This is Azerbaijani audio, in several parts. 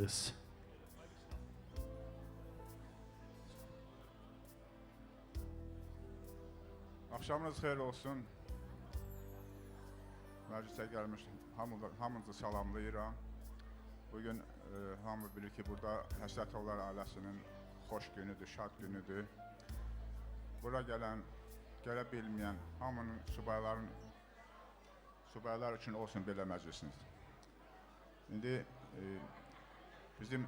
ederiz. Axşamınız xeyir olsun. Məclisə gəlmiş hamınızı salamlayıram. Bugün hamı bilir ki, burada Həsrətovlar ailəsinin xoş günüdür, şad günüdür. Bura gələ bilməyən hamının subaylar üçün olsun belə məclisiniz. İndi bizim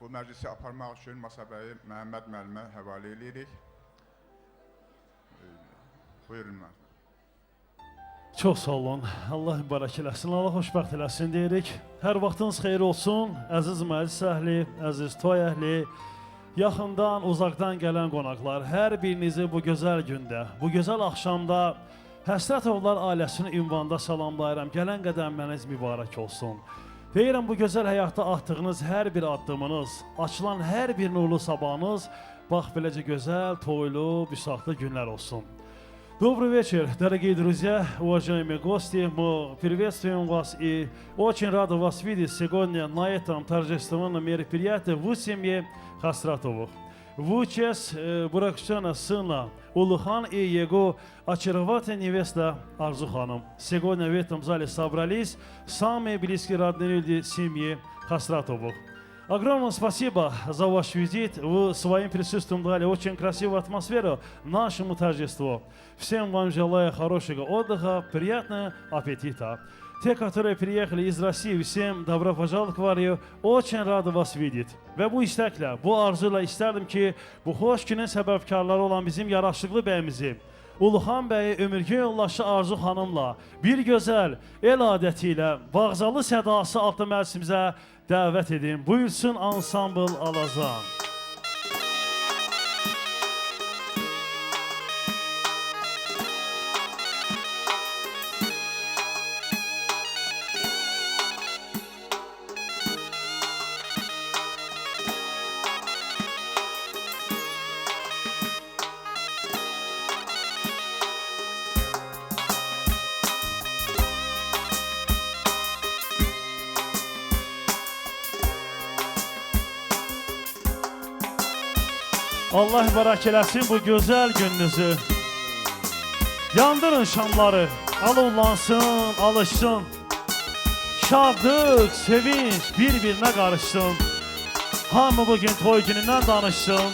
bu məclisi aparmaq üçün Masabəyi Məhəmməd müəllimə həvalə edirik. Buyurun mən. Çox sağ olun. Allah mübarək eləsin, Allah xoşbəxt eləsin deyirik. Hər vaxtınız xeyir olsun, əziz məclis əhli, əziz toy əhli, yaxından, uzaqdan gələn qonaqlar. Hər birinizi bu gözəl gündə, bu gözəl axşamda Həsrətovlar ailəsinin ünvanında salamlayıram. Gələn qədəmləriniz mübarək olsun. Deyirəm, bu gözəl həyatda atdığınız hər bir addımınız, açılan hər bir nurlu sabahınız, bax beləcə gözəl, toylu, büsatlı günlər olsun. Добрый вечер, дорогие друзья, уважаемые гости. Мы приветствуем вас и очень рады вас видеть сегодня на этом торжественном мероприятии в семье Хасратовых. В честь брачного сына Улухан и его очаровательная невеста Арзу ханым. Сегодня в этом зале собрались самые близкие родные люди семьи Хасратовых. Огромное спасибо за ваш визит. Вы своим присутствием дали очень красивую атмосферу нашему торжеству. Всем вам желаю хорошего отдыха, приятного аппетита. Те, которые приехали из России, всем добро пожаловать в Varyo. Очень rad вас видеть. Və bu istəklə, bu arzuyla istərdim ki, bu xoş günün səbəbkarları olan bizim yaraşıqlı bəyimizi, Uluxan bəyi ömürgün yoldaşı Arzu xanımla bir gözəl el adəti ilə bağzalı sədası adlı məclisimizə dəvət edin. Buyursun ansambl Alazan. Allah mübarək eləsin bu gözəl gününüzü. Yandırın şamları, alovlansın, alışsın. Şadlıq, sevinç bir-birinə qarışsın. Hamı bugün toy günündən danışsın.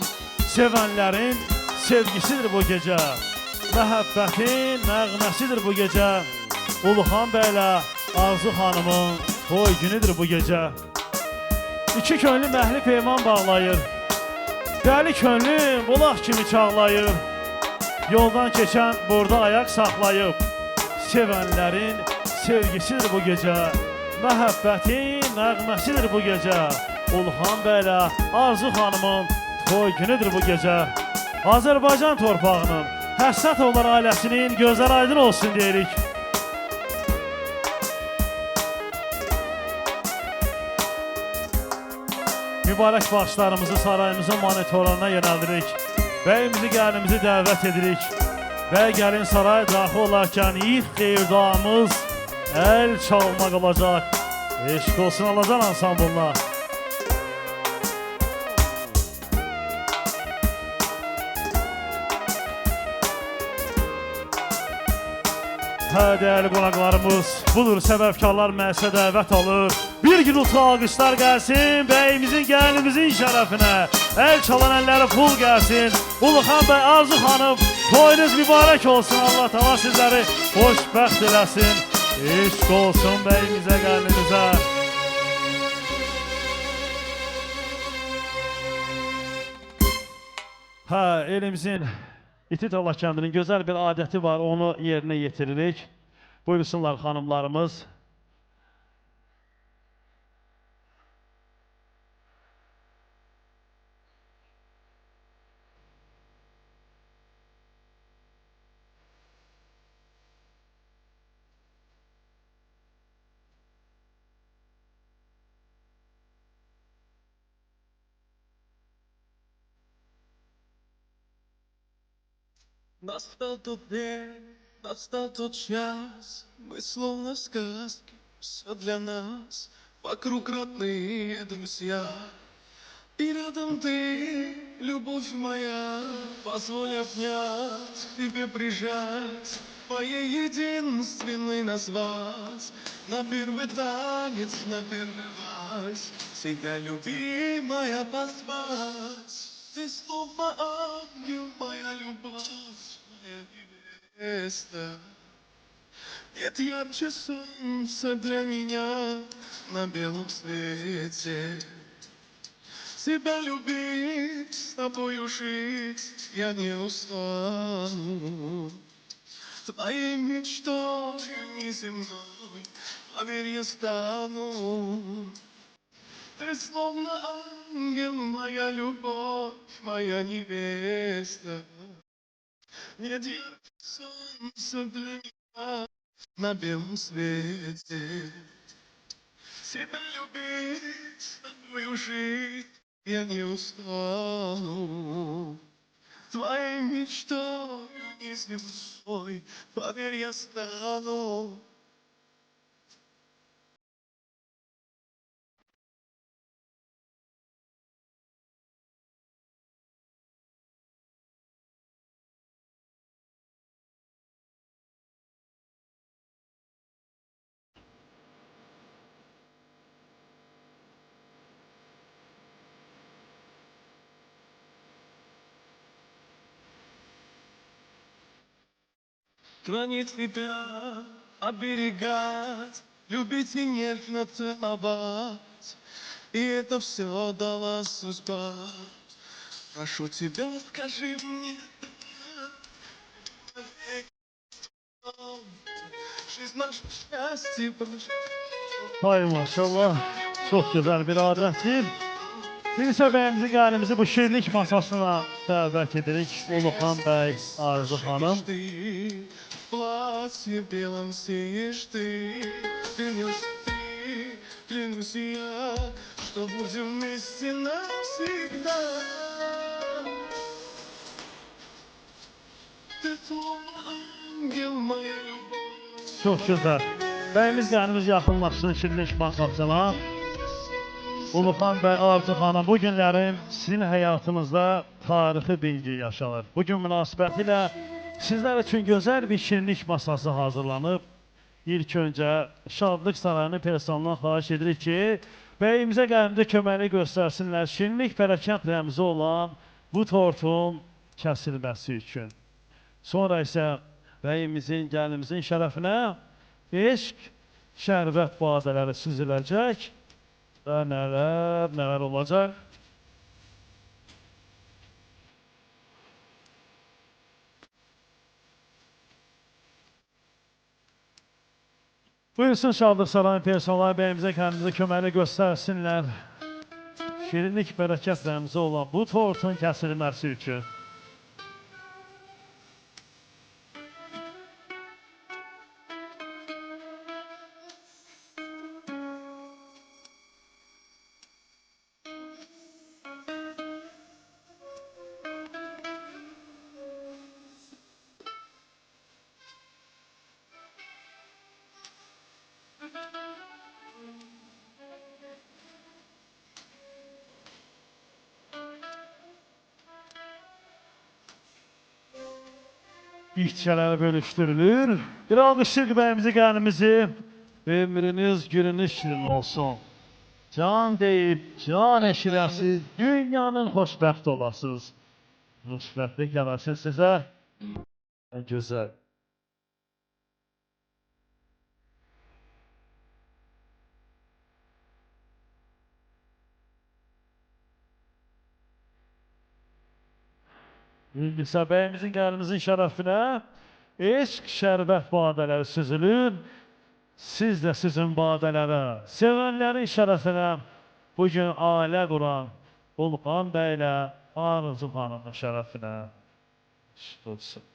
Sevənlərin sevgisidir bu gecə. Məhəbbətin nəğməsidir bu gecə. Uluxan bəylə Arzu xanımın toy günüdür bu gecə. İki könlü məhli peyman bağlayır. Dəli könlüm bulaq kimi çağlayır. Yoldan keçən burada ayaq saxlayıb. Sevənlərin sevgisidir bu gecə. Məhəbbətin nəğməsidir bu gecə. Uluxan bəylə Arzu xanımın toy günüdür bu gecə. Azərbaycan torpağının, Həsrətovlar ailəsinin gözləri aydın olsun deyirik. Mübarək baxışlarımızı sarayımızın monitorlarına yönəldirik. Bəyimizi, gəlinimizi dəvət edirik. Bəy gəlin saraya daxil olarkən ilk xeyirduamız əl çalmaq olacaq. Eşq olsun Alazan ansamblına. Hə, dəyərli qonaqlarımız, budur səbəbkarlar məhsə dəvət alır. Bir gürültü alqışlar gəlsin, bəyimizin, gəlinimizin şərəfinə. Əl çalan əlləri pul gəlsin. Uluxan bəy, Arzu xanım, toyunuz mübarək olsun. Allah təala sizləri xoşbəxt eləsin. Eşq olsun bəyimizə, gəlinimizə. Hə, elimizin İtitala kəndinin gözəl bir adəti var, onu yerinə yetiririk. Buyursunlar xanımlarımız. Настал тот день, настал тот час, мы словно сказки, все для нас, Вокруг родные друзья. И рядом ты, любовь моя, позволь обнять, тебе прижать, моей единственной назвать, на первый танец, на первый вальс, себя любимая позвать. Ты словно ангел, моя любовь, моя невеста. Нет ярче солнца для меня на белом свете. Себя любить, с тобою жить я не устану. Твоей мечтой неземной, поверь, я стану. Ты словно ангел, моя любовь, моя невеста. Нет ярче солнца для меня на белом свете. Себя любить, с тобою жить я не устану. Твоей мечтой неземной, поверь, я стану. Хранить тебя, оберегать, любить и нежно целовать. И это все дала судьба. Прошу тебя, скажи мне, жизнь наше счастье прожить. Hay maşallah. Çok güzel bir adettir. Bir səbəbimizi qəlimizi bu şirinlik masasına dəvət edirik. Uluxan bəy, Arzu xanım. Ты, в платье белом сеешь ты, клянусь я, что будем вместе навсегда. Ты словно ангел, моя любовь. Çox gözəl. Bəyimiz qəlimiz yaxınlaşsın şirinlik masasına. Uluxan bəy, Arzu xanım, bu günlərin sizin həyatınızda tarixi bir gün yaşanır. Bugün münasibətilə sizlər üçün gözəl bir şirinlik masası hazırlanıb. İlk öncə Şadlıq Sarayının personalından xahiş edirik ki, bəyimizə qələmdə köməklik göstərsinlər şirinlik bərəkət rəmzi olan bu tortun kəsilməsi üçün. Sonra isə bəyimizin, gəlinimizin şərəfinə eşq, şərbət badələri süzüləcək. Daha neler olacak? Buyursun Şadlıq Sarayın personelları bəyimizə kendimizi köməkli göstersinler. Şirinlik bərəkət rəmzi olan bu tortun kəsilməsi üçün. İhtiyaları bölüştürülür. Bir alkışlık bəyimizi qənimizi. Ömrünüz, gününüz şirin olsun. Can deyip, can eşirəsiz, dünyanın xoşbəxt olasınız. Xoşbəxtlik yanaşır sizə. Gözəl. İlgisa bəyimizin gəlinimizin şərəfinə eşq şərbət badələri süzülür. Siz də sizin badələrə, sevənlərin şərəfinə bugün ailə quran Uluxan bəylə Arzu xanımın şərəfinə olsun.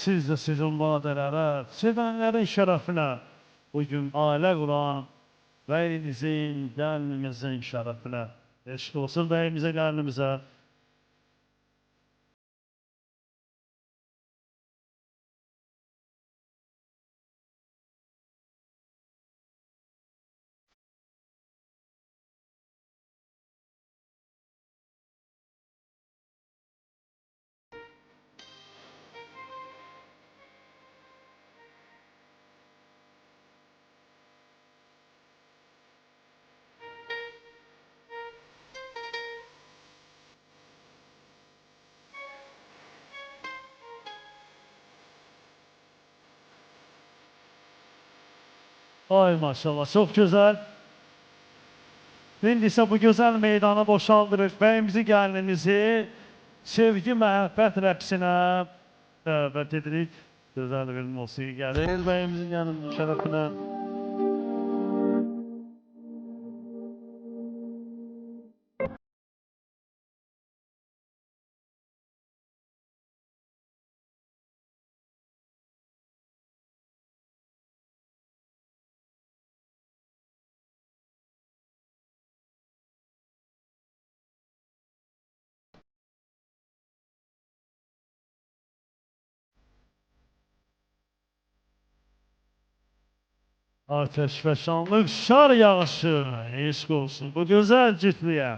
siz də sizin vadələrə, sevənlərin şərəfinə bugün ailə quran bəyinizin, gəlinimizin şərəfinə. Eşq olsun bəyimizə, gəlinimizə. Ay maşallah, çox gözəl. İndi isə bu gözəl meydana boşaldırıq bəyimizi, gəlinimizi sevgi, məhəbbət rəqsinə dəvət edirik. Gözəl bir musiqi gəlir bəyimizin, gəlinimizin şərəfinə. Ateş və şanlıq şar yağışı, eşq olsun bu gözəl cütlüyə.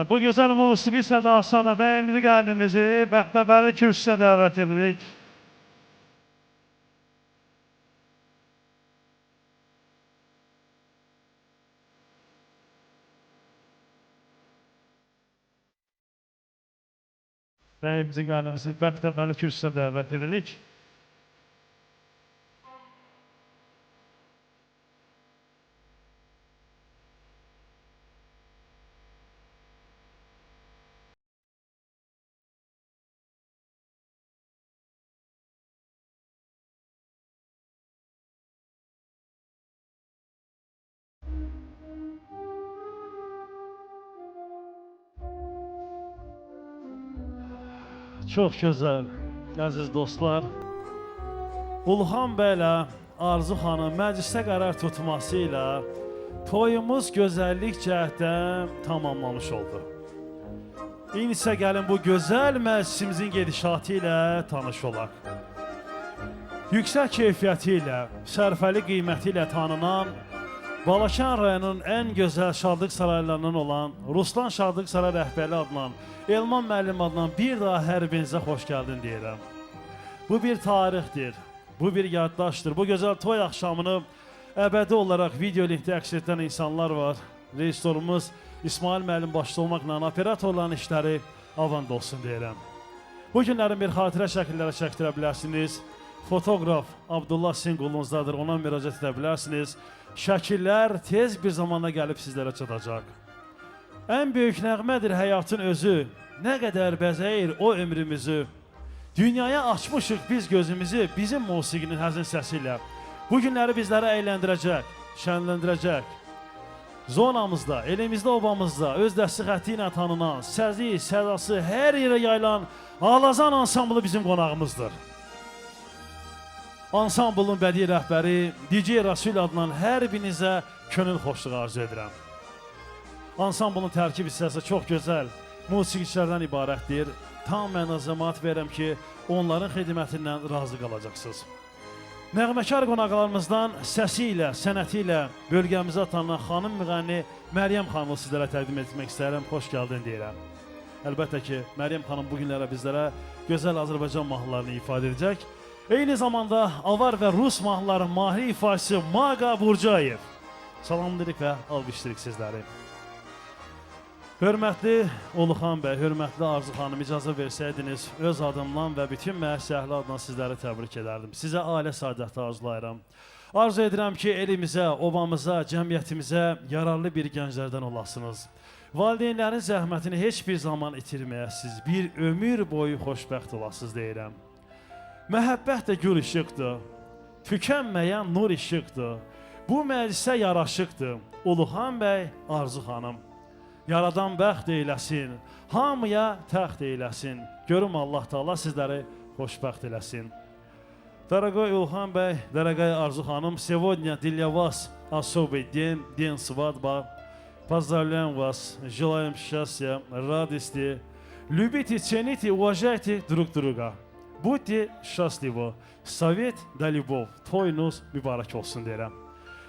Bu gözəl musiqi sədasına bəyimizi, gəlinimizi Bəxtəbəli kürsüyə dəvət edirik. Bəyimizi, gəlinimizi Bəxtəbəli kürsüyə dəvət edirik. Çox gözəl, əziz dostlar. Ulğan bəylə Arzu xanım məclisdə qərar tutması ilə toyumuz gözəllik cəhətdən tamamlamış oldu. İndi isə gəlin bu gözəl məclisimizin gedişatı ilə tanış olaq. Yüksək keyfiyyəti ilə, sərfəli qiyməti ilə tanınan Balakən rayonunun ən gözəl şadlıq saraylarından olan Ruslan Şadlıq Saray rəhbəri adlanan Elman müəllim adlanan bir daha hər birinizə xoş gəldin deyirəm. Bu bir tarixdir, bu bir yaddaşdır. Bu gözəl toy axşamını əbədi olaraq video linkdə əks edən insanlar var. Rejissorumuz İsmail müəllim başda olmaqla operatorların işləri avand olsun deyirəm. Bu günlərin bir xatirə şəkilləri çəkdirə bilərsiniz. Fotoqraf Abdullah sizin qulunuzdadır, ona müraciət edə bilərsiniz. Şəkillər tez bir zamanda gəlib sizlərə çatacaq. Ən böyük nəğmədir həyatın özü, nə qədər bəzəyir o ömrümüzü. Dünyaya açmışıq biz gözümüzü, bizim musiqinin həzin səsi ilə. Bu günləri bizləri əyləndirəcək, şənləndirəcək. Zonamızda, elimizdə, obamızda, öz dəsti xətti ilə tanınan, səzi, sədası hər yerə yayılan Alazan ansamblı bizim qonağımızdır. Ansamblın bədii rəhbəri DJ Rasul adından hər birinizə könül xoşluğu arzu edirəm. Ansamblın tərkib hissəsi çox gözəl, musiqiçilərdən ibarətdir. Tam mən əzəmat verirəm ki, onların xidmətindən razı qalacaqsınız. Nəğməkar qonaqlarımızdan səsi ilə, sənəti ilə bölgəmizə tanınan xanım müğənni Məryəm xanımı sizlərə təqdim etmək istəyirəm. Xoş gəldin deyirəm. Əlbəttə ki, Məryəm xanım bugünlərə bizlərə gözəl Azərbaycan mahnılarını ifadə edəcək. Eyni zamanda avar və rus mahnıların mahir ifaçısı Maqa Burcayev. Salamlayırıq və alqışlayırıq sizləri. Hörmətli Uluxan bəy, hörmətli Arzu xanım, icazə versəydiniz, öz adımdan və bütün müəssisə əhli adına sizləri təbrik edərdim. Sizə ailə saadəti arzulayıram. Arzu edirəm ki, elimizə, obamıza, cəmiyyətimizə yararlı bir gənclərdən olasınız. Valideynlərin zəhmətini heç bir zaman itirməyəsiniz, bir ömür boyu xoşbəxt olasınız deyirəm. Məhəbbət də gül işıqdır, tükənməyən nur işıqdır. Bu məclisə yaraşıqdır, Uluxan bəy, Arzu xanım. Yaradan bəxt eyləsin, hamıya təxt eyləsin. Görüm Allah Taala sizləri xoşbəxt eləsin. Дорогой Uluxan bəy, дорогая Arzu xanım, сегодня для вас особый день, день свадьбы. Поздравляем вас, желаем счастья, радости. Любите, цените, уважайте друг друга. Будьте счастливы. Sovet da любовь. Toyunuz mübarək olsun deyirəm.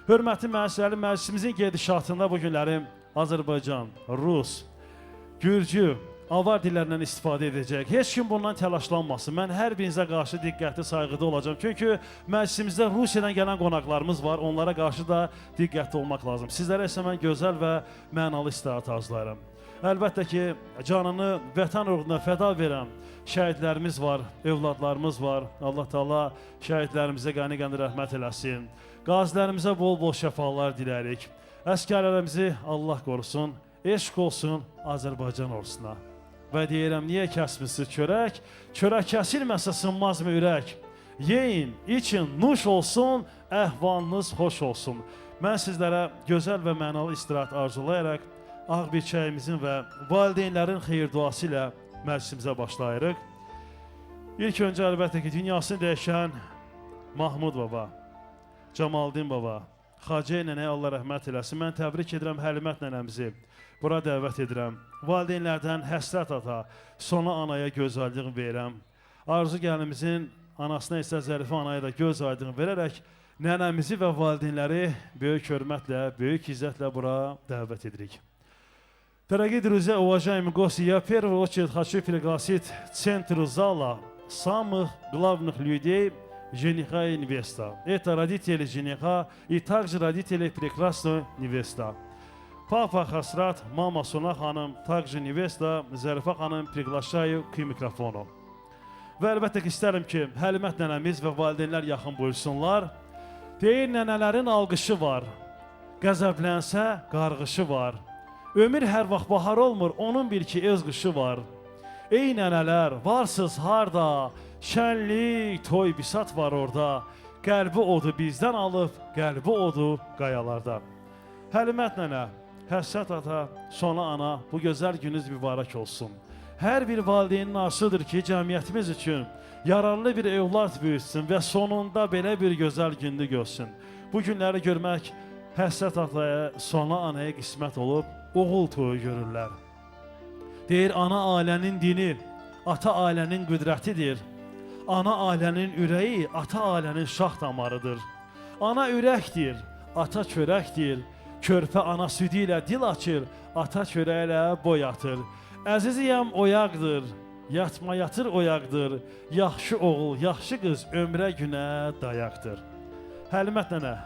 Hörmətli müəssisəli məclisimizin gedişatında bu günlərim Azərbaycan, Rus, Gürcü, avar dillərindən istifadə edəcək. Heç kim bundan təlaşlanmasın. Mən hər birinizə qarşı diqqətli, sayğıda olacağım. Çünki məclisimizdə Rusiyadan gələn qonaqlarımız var. Onlara qarşı da diqqətli olmaq lazım. Sizlərə isə mən gözəl və mənalı istirahat arzulayıram. Əlbəttə ki, canını vətən uğruna fəda verən şəhidlərimiz var, övladlarımız var. Allah Taala şəhidlərimizə qəni-qəni rəhmət eləsin. Qazilərimizə bol-bol şəfalar diləyirik. Əskərlərimizi Allah qorusun, eşq olsun Azərbaycan orsuna. Və deyirəm, niyə kəsmişsiniz çörək? Çörək kəsilməsə sınmazmı ürək? Yeyin, için, nuş olsun, əhvalınız xoş olsun. Mən sizlərə gözəl və mənalı istirahat arzulayaraq ağ bir çayımızın və valideynlərin xeyir duası ilə məclisimizə başlayırıq. İlk öncə əlbəttə ki, dünyasını dəyişən Mahmud baba, Camaldin baba, Xacə nənəyə Allah rəhmət eləsin. Mən təbrik edirəm Həlimət nənəmizi. Bura dəvət edirəm. Valideynlərdən Həsrət ata, sona anaya göz aydın verirəm. Arzu gəlinimizin anasına isə Zərifə anaya da göz aydın verərək nənəmizi və valideynləri böyük hörmətlə, böyük izzətlə bura dəvət edirik. Дорогие друзья, уважаемые гости, я в первую очередь хочу пригласить в центр зала самых главных людей, жениха и невеста. Это родители жениха и также родители прекрасной невесты. Папа Хасрат, мама Суна ханым, также невеста Zərifə xanım приглашаю к микрофону. Və əlbəttə ki, istərəm ki, Həlimət nənəmiz və valideynlər yaxın buyursunlar. Deyir, nənələrin alqışı var, qəzəblənsə qarğışı var. Ömür hər vaxt bahar olmur, onun bil ki, öz qışı var. Ey nənələr, varsız harda, şənlik, toy, bisat var orada. Qəlbi odu bizdən alıb, qəlbi odu qayalarda. Həlimət nənə, Həsrət ata, Sona ana, bu gözəl gününüz mübarək olsun. Hər bir valideynin arzusudur ki, cəmiyyətimiz üçün yararlı bir evlad böyütsün və sonunda belə bir gözəl gündü görsün. Bu günləri görmək Həsrət ataya, Sona anaya qismət olub, oğul toyu görürlər. Deyir, ana ailənin dini, ata ailənin qüdrətidir. Ana ailənin ürəyi, ata ailənin şah damarıdır. Ana ürəkdir, ata çörəkdir. Körpə ana südü ilə dil açır, ata çörəklə boy atır. Əziziyəm oyaqdır, yatma yatır oyaqdır. Yaxşı oğul, yaxşı qız ömrə günə dayaqdır. Həlimət nənə,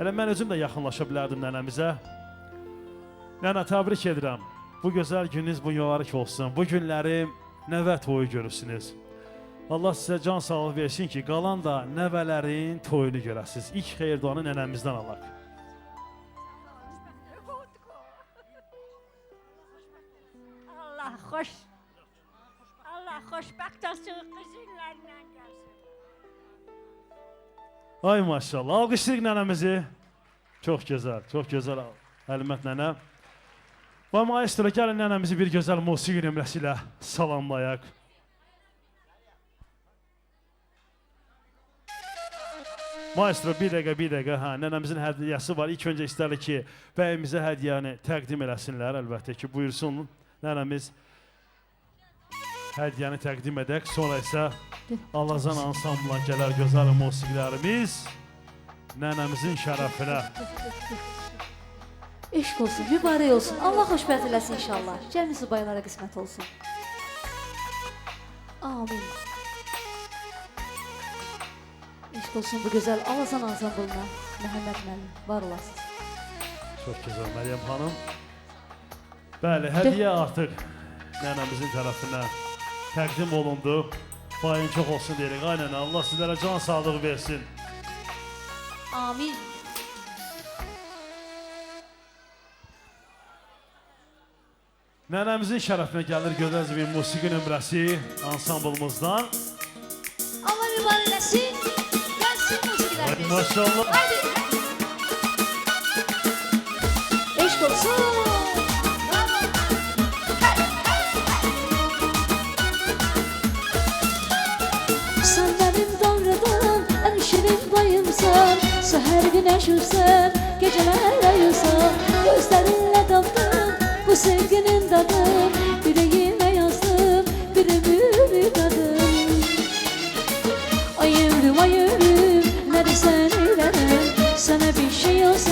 elə mən özüm də yaxınlaşa bilərdim nənəmizə. Nənə, təbrik edirəm. Bu gözəl gününüz bu mübarək olsun. Bu günləri nəvə toyu görürsünüz. Allah sizə can sağlığı versin ki, qalan da nəvələrin toyunu görəsiniz. İlk xeyir duanı nənəmizdən alaq. Allah xoşbəxt olsun, qızınlarla gəlsin. Ay maşallah, alqışlayıq nənəmizi. Çox gözəl, çox gözəl Həlimət nənə. Və maestro, gəlin nənəmizi bir gözəl musiqi nömrəsi ilə salamlayaq. Maestro, bir dəqiqə, nənəmizin hədiyyəsi var. İlk öncə istərdik ki, bəyimizə hədiyyəni təqdim eləsinlər, əlbəttə ki, buyursun nənəmiz. Hədiyyəni təqdim edək, sonra isə Alazan ansambla gələr gözəl musiqilərimiz nənəmizin şərəfinə. Eşq olsun, mübarək olsun. Allah xoşbəxt eləsin inşallah. Cəmisi baylara qismət olsun. Amin. Eşq olsun bu gözəl Alazan ansamblına. Məhəmməd müəllim, var olasınız. Çox gözəl Məryəm xanım. Bəli, hədiyyə artıq nənəmizin tərəfinə təqdim olundu. Payın çox olsun deyirik. Aynen, Allah sizlərə can sağlığı versin. Amin. Nənəmizin şərəfinə gəlir gözəl bir musiqi nömrəsi ansamblımızdan. Allah mübarək eləsin. Gəlsin musiqilərimiz. Hadi maşallah. Haydi. Eşq olsun. Sen benim doğrudan en şirin bayımsan. Seher güneşimsen, geceler ayımsan. Gözlerinle daldım bu sevginin dadım. Yüreğime yazdım bir ömür dadım. Ay ömrüm nerede sen eylerem. Sana bir şey olsa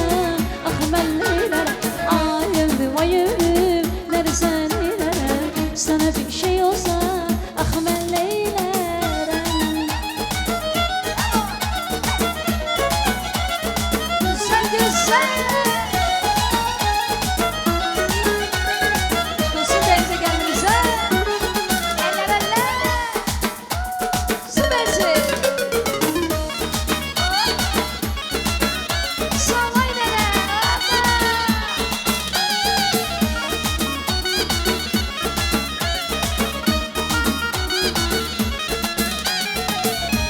ah ben eylerem. Ay ömrüm nerede sen eylerem. Sana bir şey olsa ah ben eylerem. Güzel güzel. Çıkılsın denize kendimize. Eller eller. Süpersin. Salay nene.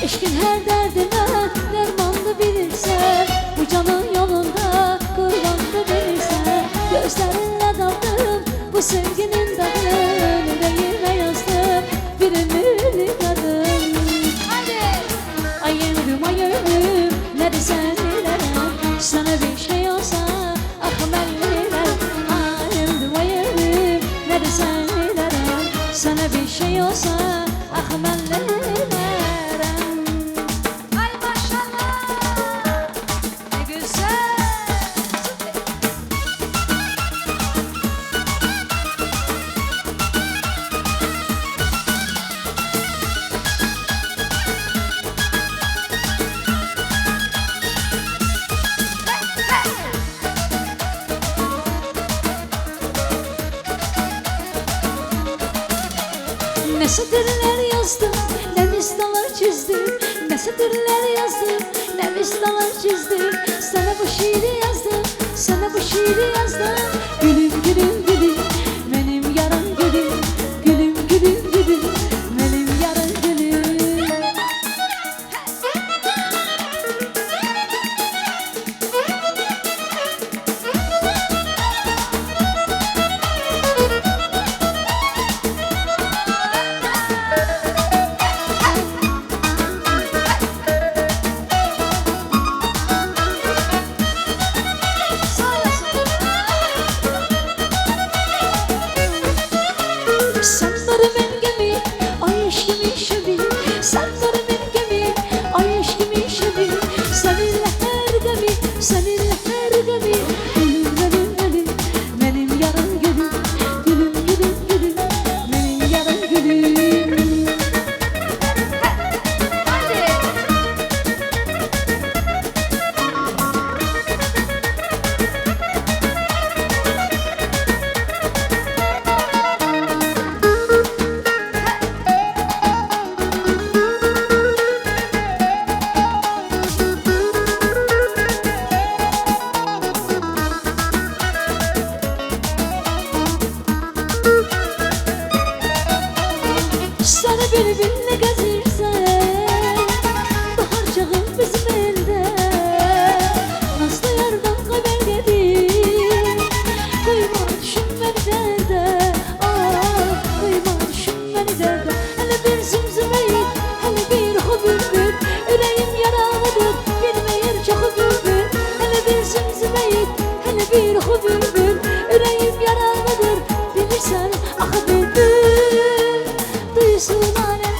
Eşkin her derdine dermanlı bilirsen. Bu canın yolunda kurbanlı bilirsen. Gözlerinle daldım bu sevginin tadını. Yüreğime yazdım bir ömürlük adım. Ay ömrüm nerede sen ilerem. Sana bir şey olsa ah ben ilerem. Ay ömrüm nerede sen ilerem. Sana bir şey olsa ah ben ilerem. Ay maşallah ne güzel. Ne satırlar yazdım, ne mistalar çizdim. Ne satırlar yazdım, ne mistalar çizdim. Sana bu şiiri yazdım, sana bu şiiri yazdım. Gülüm gülüm gülüm, benim yarım gülüm. Gülüm gülüm gülüm, benim yarım gülüm. Səni bülbüllə gəzirsən Bahar çağın bizim əldə Nazlı yardan xəbər gedir Qoyma düşün məni dərdə Qoyma düşün məni dərdə Hələ bir zümzüməyik, hələ bir oxu bülbül Ürəyim yaralıdır, bilməyir çoxu bülbül Hələ bir zümzüməyik, hələ bir oxu bülbül Ürəyim yaralıdır, bilirsən axı bülbül Duysun aləm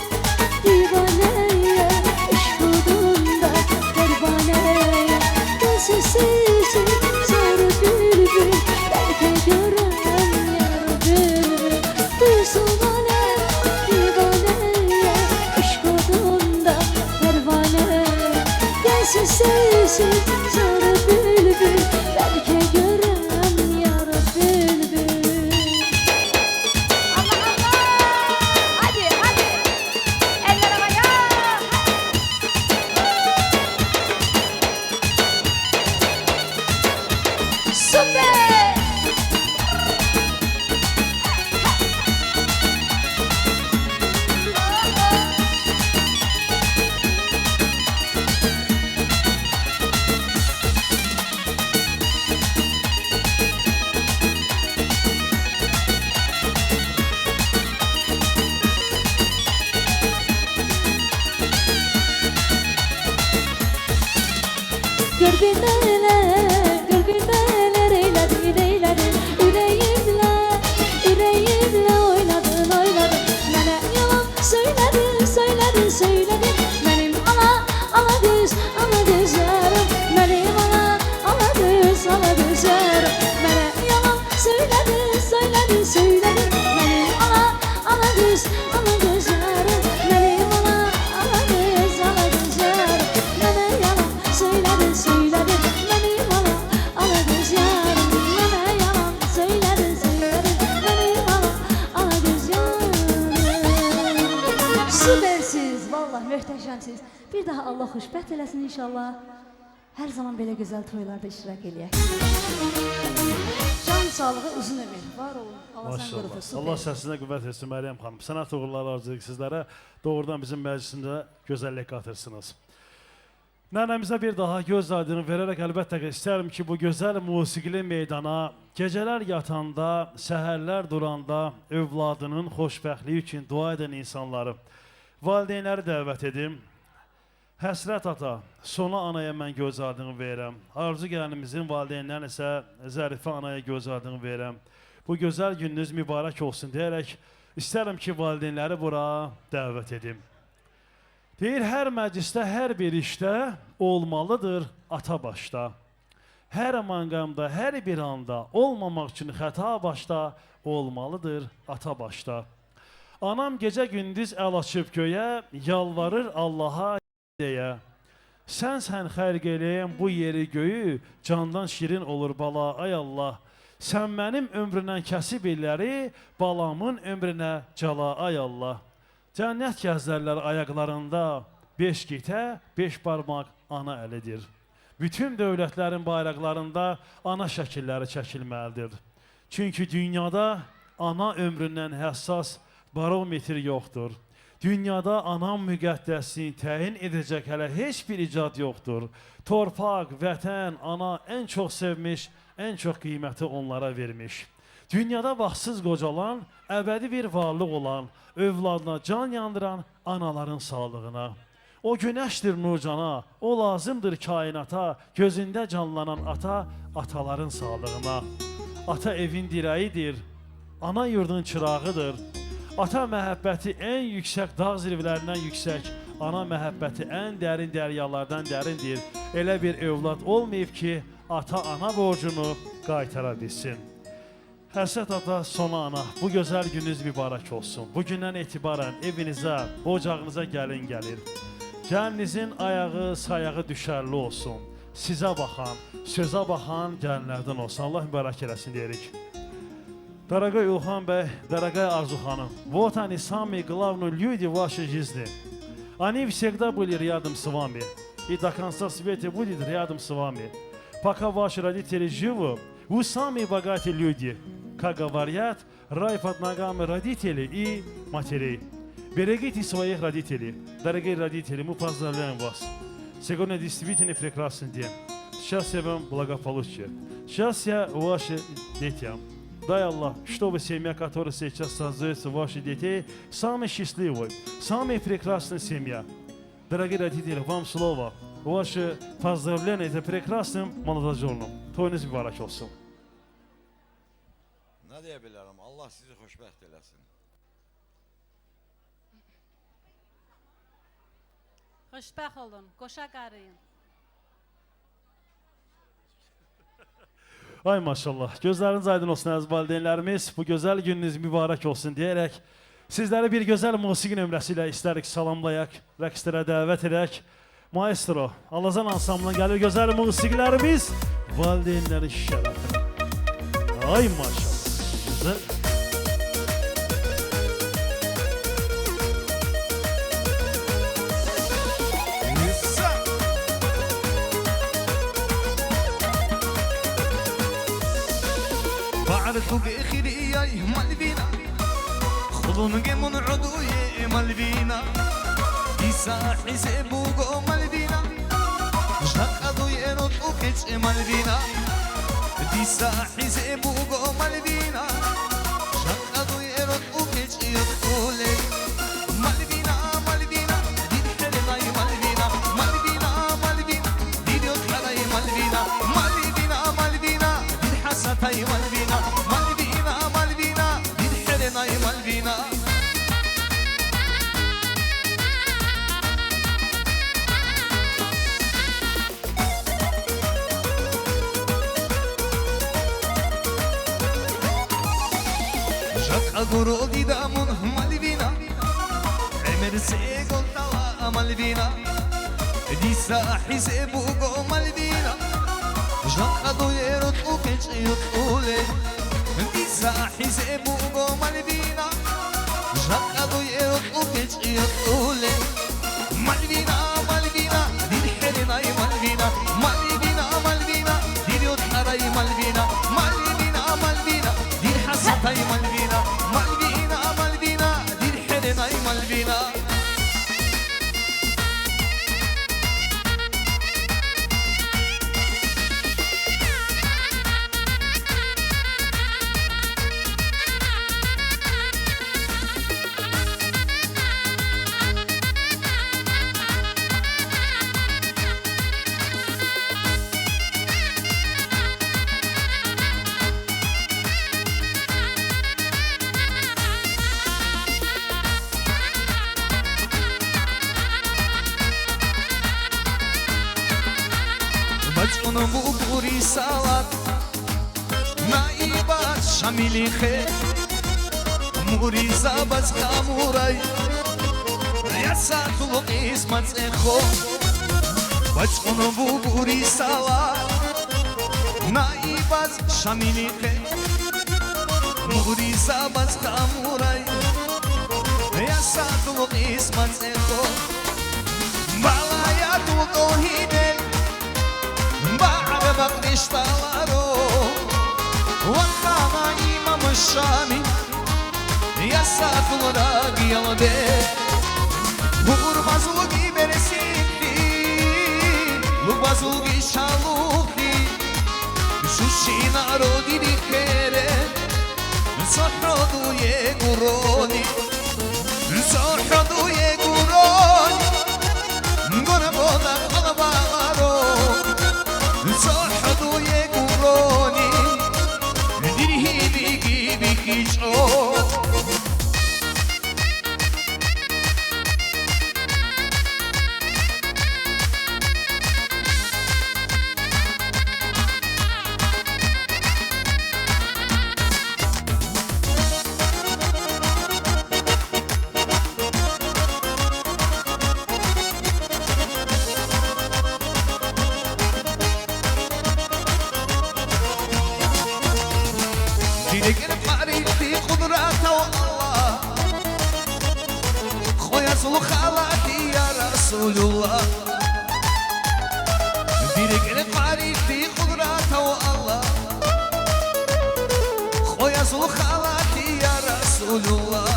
divanəyə İşq udunda pərvanəyə Gəlsin sesin sarı bülbül Bəlkə görəm yarı bülbül Duysun aləm divanəyə İşq udunda pərvanəyə Gəlsin sesin sarı bülbül Bəlkə görəm yarı bülbül Allah Allah! Hadi hadi! Eller havaya! Süper! Gör bir neler eyledin Ürəyimlə oynadın Mənə yalan söyledin Mənim ala gözlərim Mənim ala gözlərim Mənə yalan söyledin Mənim ala gözlərim Mənim ala gözlərim Mənə yalan söyledin Mənim ala gözlərim Mənə yalan söyledin Mənim ala gözlərim Süpersiz, vallahi möhtəşəmsiz Bir daha Allah xoşbəxt eləsin inşallah Hər zaman belə gözəl toylarda iştirak eləyək Can sağlığı, uzun ömür Var olun, Allah sən qrupu, Maşallah. Allah səsinə qüvvət etsin Məryəm xanım. Sənət uğurları arzulayırıq sizlərə. Doğrudan bizim məclisimizdə gözəllik qatırsınız. Nənəmizə bir daha göz aydını verərək əlbəttə ki, istərəm ki, bu gözəl musiqili meydana gecələr yatanda, səhərlər duranda övladının xoşbəxtliyi üçün dua edən insanları, valideynləri dəvət edim. Həsrət ata, sona anaya mən göz aydını verirəm. Arzu gəlinimizin valideynlərin isə Zərifə anaya göz aydını verirəm. Bu gözəl gününüz mübarək olsun deyərək istərəm ki, valideynləri bura dəvət edim. Deyir, hər məclisdə, hər bir işdə olmalıdır ata başda. Hər manqamda, hər bir anda olmamaq üçün xəta başda olmalıdır ata başda. Anam gecə gündüz əl açıb göyə, yalvarır Allaha deyə. Sən xərq eləyən bu yeri göyü, candan şirin olur bala, ay Allah. Sən mənim ömründən kəsib illəri, balamın ömrünə cala, ay Allah. Cənnət gəzlərlər ayaqlarında, 5 qitə, 5 barmaq ana əlidir. Bütün dövlətlərin bayraqlarında ana şəkilləri çəkilməlidir. Çünki dünyada ana ömründən həssas barometr yoxdur. Dünyada anam müqəddəsini təyin edəcək hələ heç bir icad yoxdur. Torpaq, vətən, ana ən çox sevmiş, ən çox qiyməti onlara vermiş. Dünyada vaxtsız qocalan, əbədi bir varlıq olan, övladına can yandıran anaların sağlığına. O günəşdir nurcana, o lazımdır kainata, gözündə canlanan ata, ataların sağlığına. Ata evin dirəyidir, ana yurdun çırağıdır. Ata məhəbbəti ən yüksək dağ zirvələrindən yüksək, ana məhəbbəti ən dərin dəryalardan dərindir. Elə bir övlad olmayıb ki, ata-ana borcunu qaytara bilsin. Həsrət ata, sona ana, bu gözəl gününüz mübarək olsun. Bugündən etibarən evinizə, ocağınıza gəlin gəlir. Gəlinizin ayağı, sayağı düşərli olsun. Sizə baxan, sözə baxan gəlinlərdən olsun. Allah mübarək eləsin deyirik. Дорогой Илхан Бey, дорогая Арзу ханым, вот они самые главные люди в вашей жизни. Они всегда были рядом с вами. И до конца света будет рядом с вами. Пока ваши родители живы, вы самые богатые люди. Как говорят, рай под ногами родителей и матерей. Берегите своих родителей. Дорогие родители, мы поздравляем вас. Сегодня действительно прекрасный день. Счастья вам, благополучия. Счастья вашим детям. Дай Аллах, чтобы семья, которая сейчас создается, ваших детей, самая счастливая, самая прекрасная семья. Дорогие родители, вам слово. Ваше поздравление это прекрасным молодоженом. Toyunuz mübarək olsun. Ne diyebilirim? Allah sizi hoşbəxt eləsin. Xoşbəxt olun, qoşa qarıyın. Ay maşallah. Gözleriniz aydın olsun əziz valideynlərimiz. Bu gözəl gününüz mübarək olsun deyərək sizləri bir gözəl musiqi nömrəsi ilə istərik salamlayaq, rəqslərə dəvət edək. Maestro, Alazan ansamblına gəlir gözəl musiqilərimiz valideynlərin şərəfinə. Ay maşallah. Güzel. بعرف بإخري يا مالبينا خلون جمون عضوي مالبينا إسا حسابو مالبينا شاق عضوي رطوكش مالبينا إسا حسابو مالبينا شاق عضوي رطوكش يطولي مالبينا مالبينا دي حلماي مالبينا مالبينا مالبينا دي يطلعي مالبينا مالبينا مالبينا دي حساتي مالبينا مالبينا مالبينا دي حلماي مالبينا أقولوا دي دامون مالبينا عمر سيقول طلا مالبينا دي ساحي سيبوغو مالبينا جاقدو يرطو كيش يطولي دي ساحي سيبوغو مالبينا جاقدو يرطو كيش يطولي مالبينا مالبينا دي الحرنا مالبينا مالبينا مالبينا دي الحراي مالبينا مالبينا مالبينا دي الحسطي مالبينا مالبينا مالبينا دي الحرنا مالبينا بچونو بوری سالات نایبات شامیلی خه موری زابز خامورای ریاست و قسمت خو بچونو بوری سالات نایبات شامیلی خه موری زابز خامورای ریاست و قسمت خو بالایت و توهیده بعربك نشتغلو وخاما إمام الشامي يا ساتو راقي يلدي غربازوكي برسيكي لبازوكي شالوكي شوشي نارودي دي خيري صحردو يقروني صحردو يقروني غربونا قلبارو صحدو يقولوني ديري بيكي بيكي شو رسول الله ديرك القاري في قدرته الله خويا صل خالاتي يا رسول الله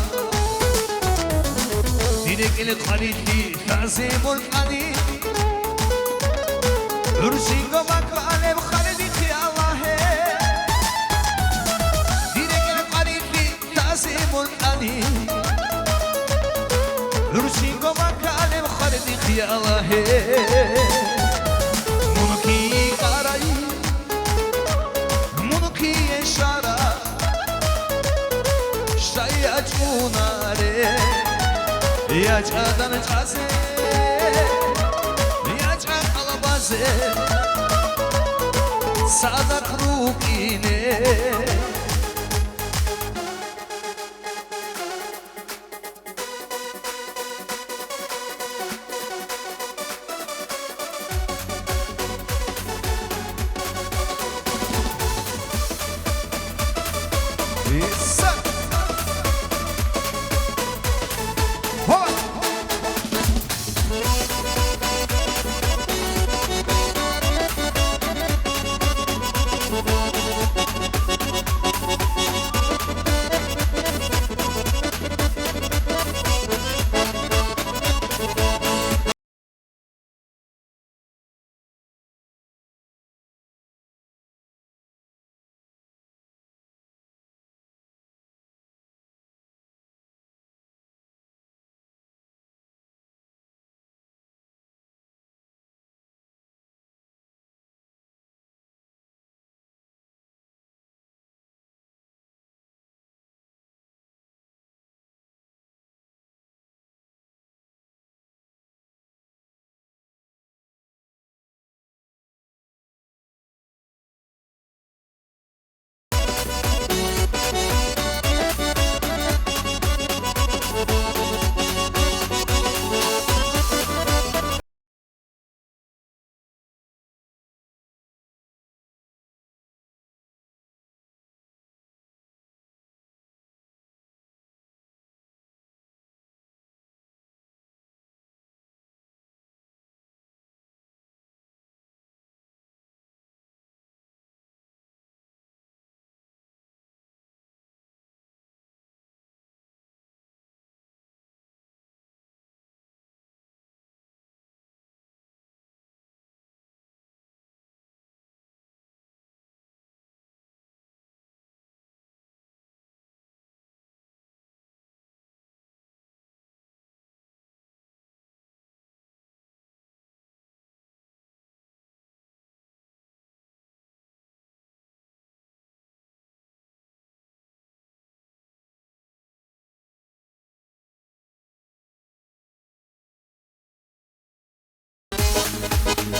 Dilek الخليلي تعزيم القليل ارسيكو مكالب خالدك يا الله Dilek الخليلي تعزيم القليل ارسيكو مكالب خالدك يا الله منكي قراي منكي اشاره شايعت مناري يا جادن جازي يا جاد قلبازي صادق روكيني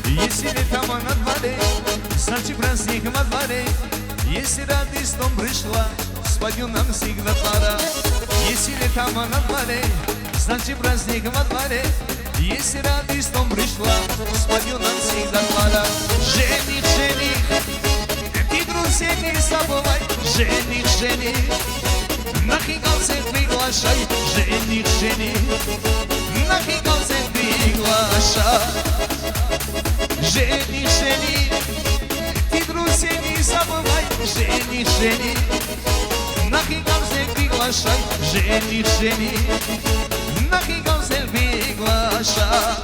Если там на дворе, значит праздник во дворе. Если радость дом пришла, спадю нам всегда пора. Если там на дворе, значит праздник во дворе. Если радость дом пришла, спадю нам всегда пора. Жених, жених, ты друзей не забывай. Жених, жених, на хигалцев приглашай. Жених, жених, на хигалцев приглашай. Жених, жених, ты друзей не забывай. Жених, жених, на хигалцев приглашай. Жених, жених, на хигалцев приглашай.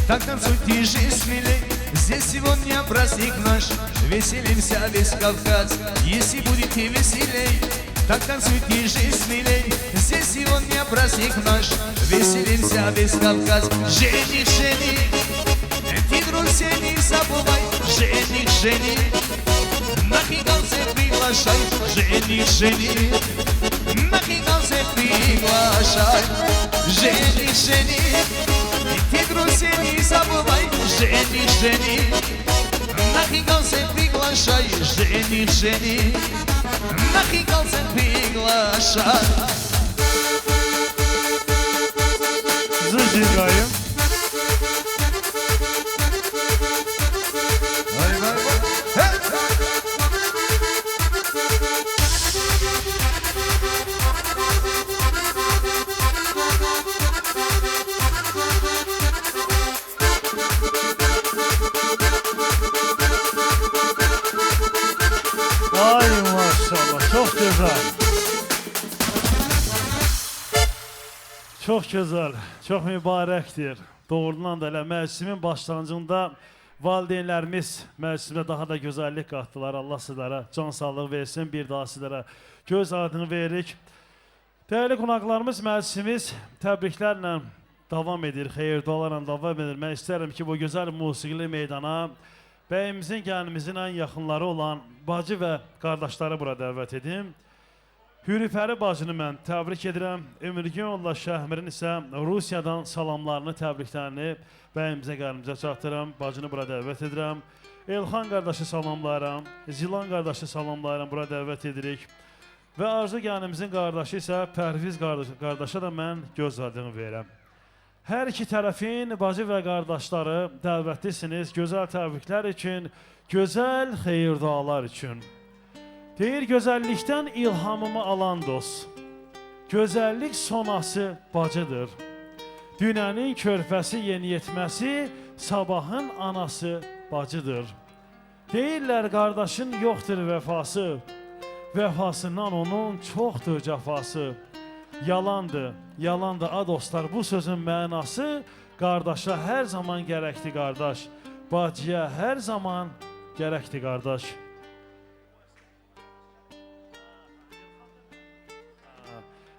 Так танцуйте же смелей, здесь сегодня праздник наш, веселимся весь Кавказ. Если будете веселей, так танцуйте же смелей, здесь сегодня праздник наш, веселимся весь Кавказ. Жених, жених, ты друзей не забывай. Жених, жених, на хигалцев приглашай. Жених, жених, на хигалцев приглашай. Жених, жених, ты друзей не забывай. Жених, жених, на хигалцев приглашай. Жених, жених, на хигалцев приглашай. Зажигаем. Çox gözəl, çox mübarəkdir. Doğrudan da elə məclisimin başlanğıcında valideynlərimiz məclisimə daha da gözəllik qatdılar. Allah sizlərə can sağlığı versin, bir daha sizlərə göz adını veririk. Dəyərli qonaqlarımız, məclisimiz təbriklərlə davam edir, xeyir dualarla davam edir. Mən istərəm ki, bu gözəl musiqili meydana bəyimizin, gəlinimizin ən yaxınları olan bacı və qardaşları bura dəvət edim. Hürifəri bacını mən təbrik edirəm. Ömürgün Yolla Şəhmirin isə Rusiyadan salamlarını, təbriklərini bəyimizə, gəlinimizə çatdırım. Bacını bura dəvət edirəm. Elxan qardaşı salamlayıram. Zilan qardaşı salamlayıram, bura dəvət edirik. Və Arzu gəlinimizin qardaşı isə Pərviz qardaşa da mən göz adını verirəm. Hər iki tərəfin bacı və qardaşları dəvətlisiniz. Gözəl təbriklər üçün, gözəl xeyir dualar üçün. Deyir, gözəllikdən ilhamımı alan dost. Gözəllik sonası bacıdır. Dünənin körpəsi yeniyetməsi, sabahın anası bacıdır. Deyirlər, qardaşın yoxdur vəfası. Vəfasından onun çoxdur cəfası. Yalandır, yalandır a dostlar, bu sözün mənası qardaşa hər zaman gərəkdir qardaş. Bacıya hər zaman gərəkdir qardaş.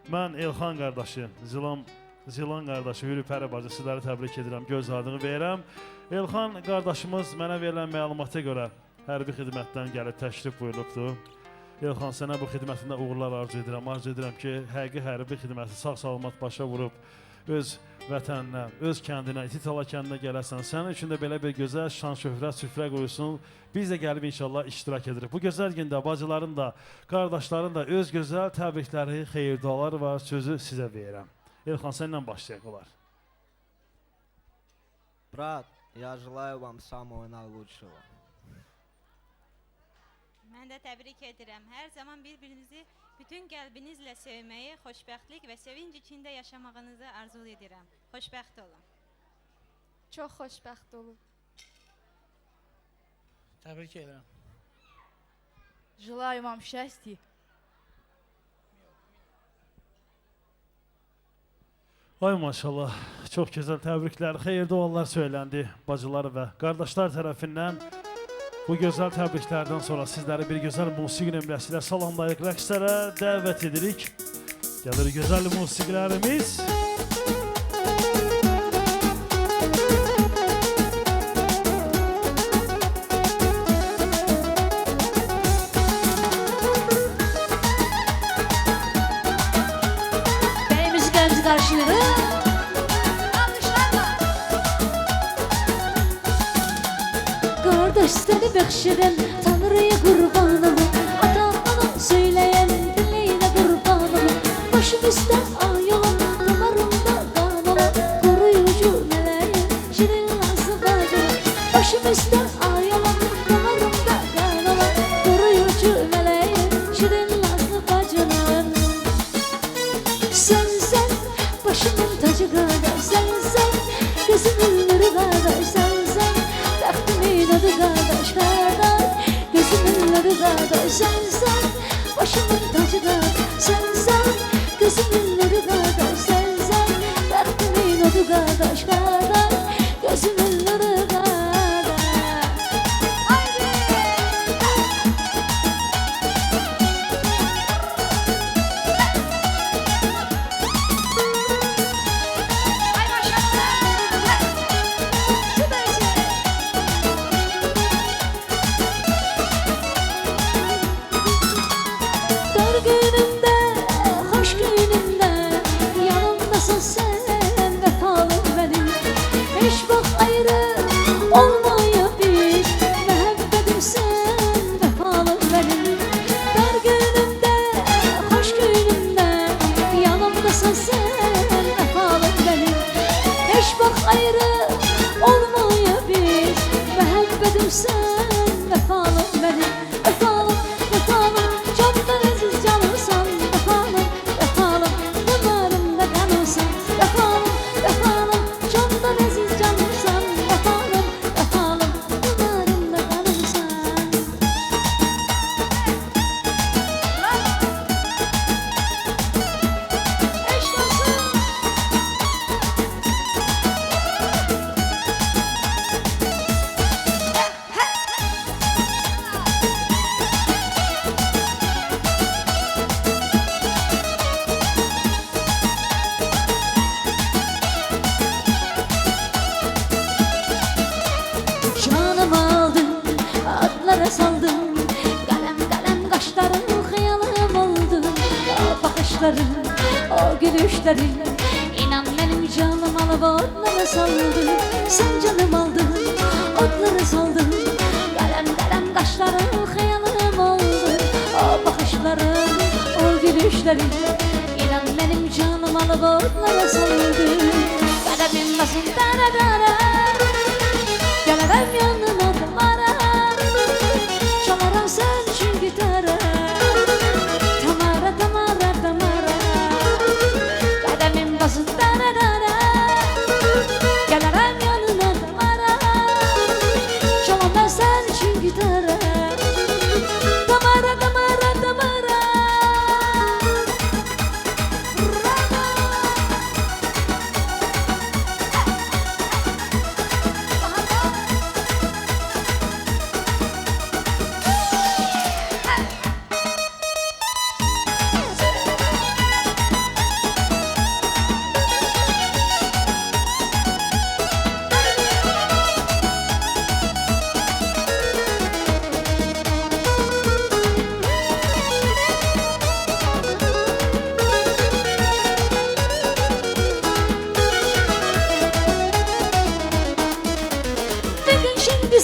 Mən Elxan qardaşı, Zilan qardaşı, Hürüpəri bacı sizləri təbrik edirəm, göz adını verirəm. Elxan qardaşımız mənə verilən məlumata görə hərbi xidmətdən gəlib təşrif buyurubdur. Elxan, sənə bu xidmətində uğurlar arzu edirəm. Arzu edirəm ki, həqiqi hərbi xidməti sağ-salamat başa vurub, öz vətəninə, öz kəndinə, İtitala kəndinə gələsən. Sənin üçün də belə bir gözəl şan-şöhrət süfrə qoyulsun. Biz də gəlib inşallah iştirak edirik. Bu gözəl gündə bacıların da, qardaşların da öz gözəl təbrikləri, xeyir duaları var. Sözü sizə verirəm. Elxan, səninlə başlayaq olar. Брат, я желаю вам самого наилучшего. Mən də təbrik edirəm. Hər zaman bir-birinizi bütün qəlbinizlə sevməyi, xoşbəxtlik və sevinc içində yaşamağınızı arzu edirəm. Xoşbəxt olun. Çox xoşbəxt olun. Təbrik edirəm. Желаю вам счастья. Ay maşallah, çox gözəl təbriklər, xeyir dualar söyləndi bacılar və qardaşlar tərəfindən. Bu gözəl təbriklərdən sonra sizləri bir gözəl musiqi nömrəsilə salamlayıq, rəqslərə dəvət edirik. Gəlir gözəl musiqilərimiz. Bəyimiz gəlimizi qarşılayırıq. Qardaş səni bəxşirəm, Tanrıya qurbanım. Ata-anam söyləyən diləyinə qurbanım. Başım üstə ay olan, damarımda qan olan, qoruyucu mələyim, şirin nazlı bacım. Başım üstə ay olan, damarımda qan olan, qoruyucu mələyim, şirin nazlı bacım. Sən, başımın tacı qardaş, sən, gözümün nuru qardaş, sən, bəxtimin adı qardaş, gözümün nuru qardaş, sən, başımın tacı qardaş, sən, gözümün nuru qardaş, sən, bəxtimin adı qardaş, gözümün nuru qardaş. gülüşlerin. İnan benim canım alıp otlara saldı. Sen canım aldın, otlara saldın. Kalem kalem kaşların hayalım oldu. O bakışların, o gülüşlerin. İnan benim canım alıp otlara saldı. Kademin basın dara dara. Gelirim yanına damara. Çalarım sen için gitara. Tamara tamara tamara. Kademin basın dara dara. Gelirim yanına damara. Çalarım ben sen için gitara. Tamara tamara tamara.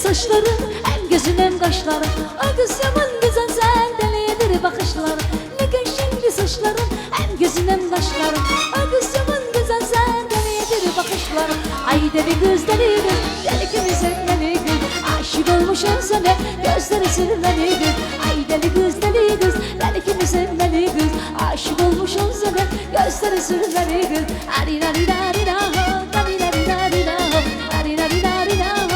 Saçların hem gözün hem kaşların. O kız yaman güzel sen delidir bakışların. Ne gün şimdi saçların hem gözün hem kaşların. O kız yaman güzel sen delidir bakışların. Ay deli kız deli kız deli kimi sevmeli kız. Aşık olmuşum sana gözleri sürmeli kız. Ay deli kız deli kız deli kimi sevmeli kız. Aşık olmuşum sana gözleri sürmeli kız. Arina rina rina ho tarina rina rina ho arina rina rina ho.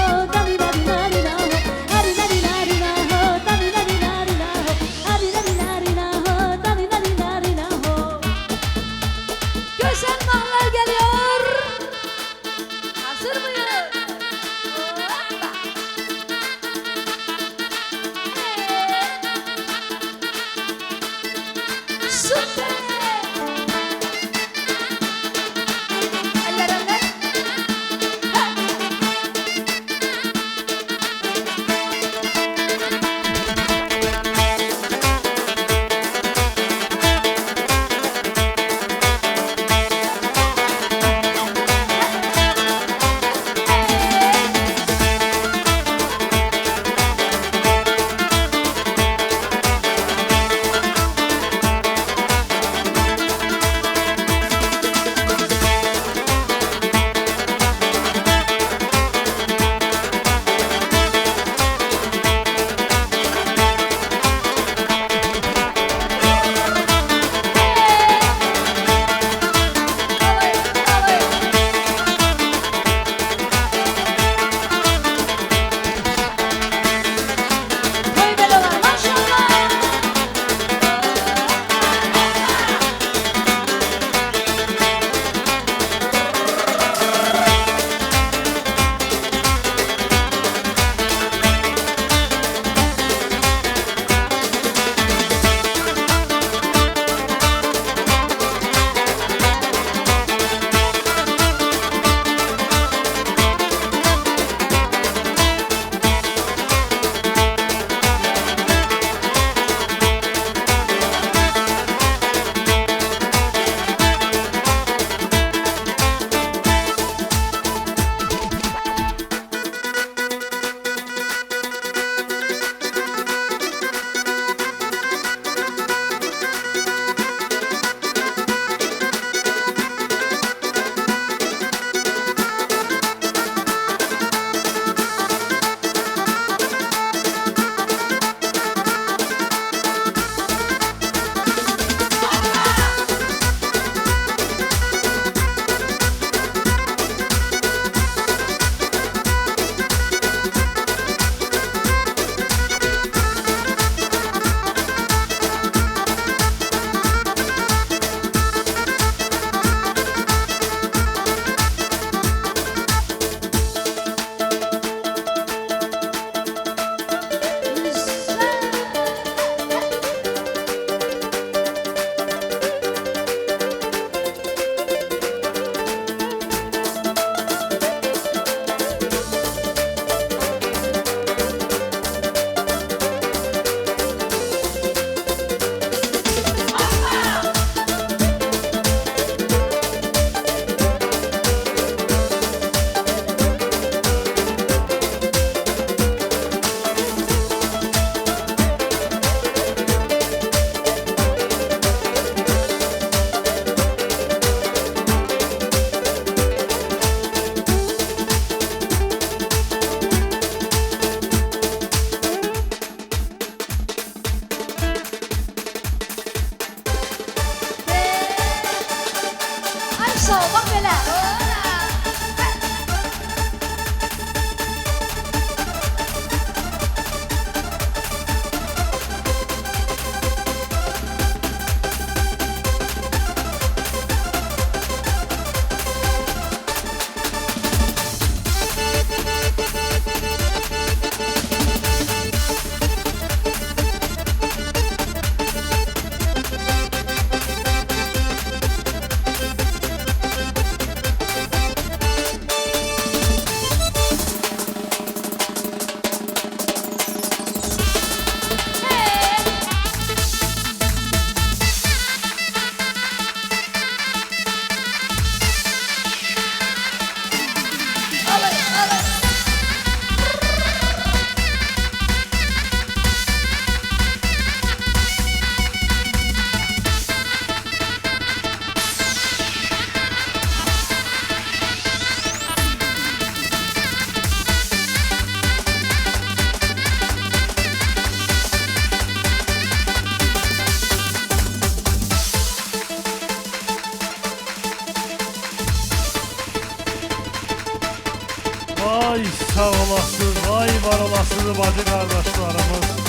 Ay sağ olasınız, ay var olasınız bacı kardeşlerimiz.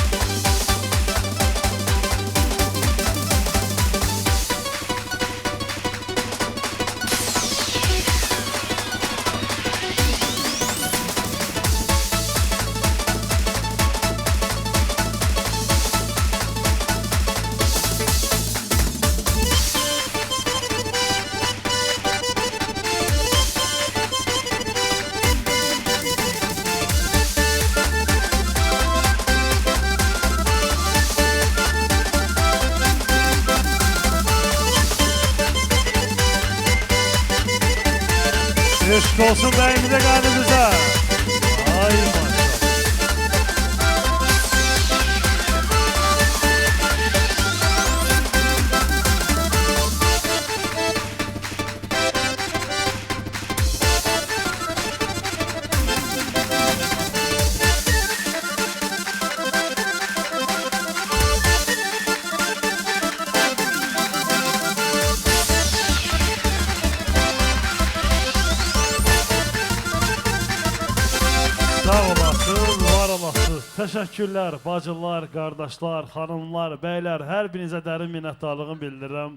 Eşk olsun beyimize kalbimize. Ay maşallah. Sağ olasınız, var olasınız. Təşəkkürlər, bacılar, qardaşlar, xanımlar, bəylər, hər birinizə dərin minnətdarlığımı bildirirəm.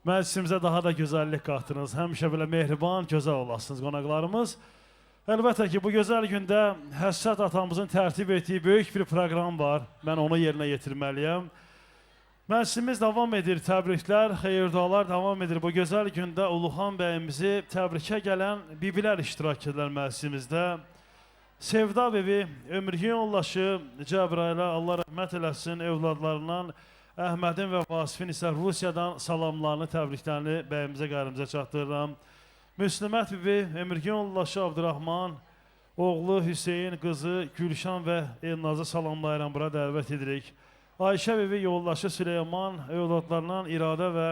Məclisimizə daha da gözəllik qatdınız. Həmişə belə mehriban, gözəl olasınız qonaqlarımız. Əlbəttə ki, bu gözəl gündə Həssət atamızın tərtib etdiyi böyük bir proqram var. Mən onu yerinə yetirməliyəm. Məclisimiz davam edir, təbriklər, xeyir-dualar davam edir. Bu gözəl gündə Uluxan bəyimizi təbrikə gələn bibilər iştirak edirlər məclisimizdə. Sevda bebi, ömrgün yoldaşı Cəbrailə Allah rəhmət eləsin, övladlarından Əhmədin və Vasifin isə Rusiyadan salamlarını, təbriklərini bəyimizə, qayrimizə çatdırıram. Müslümət bebi, ömrgün yoldaşı Abdurrahman, oğlu Hüseyin, qızı Gülşan və Elnazı salamlayıram, bura dəvət edirik. Ayşə bebi, yoldaşı Süleyman, övladlarından İradə və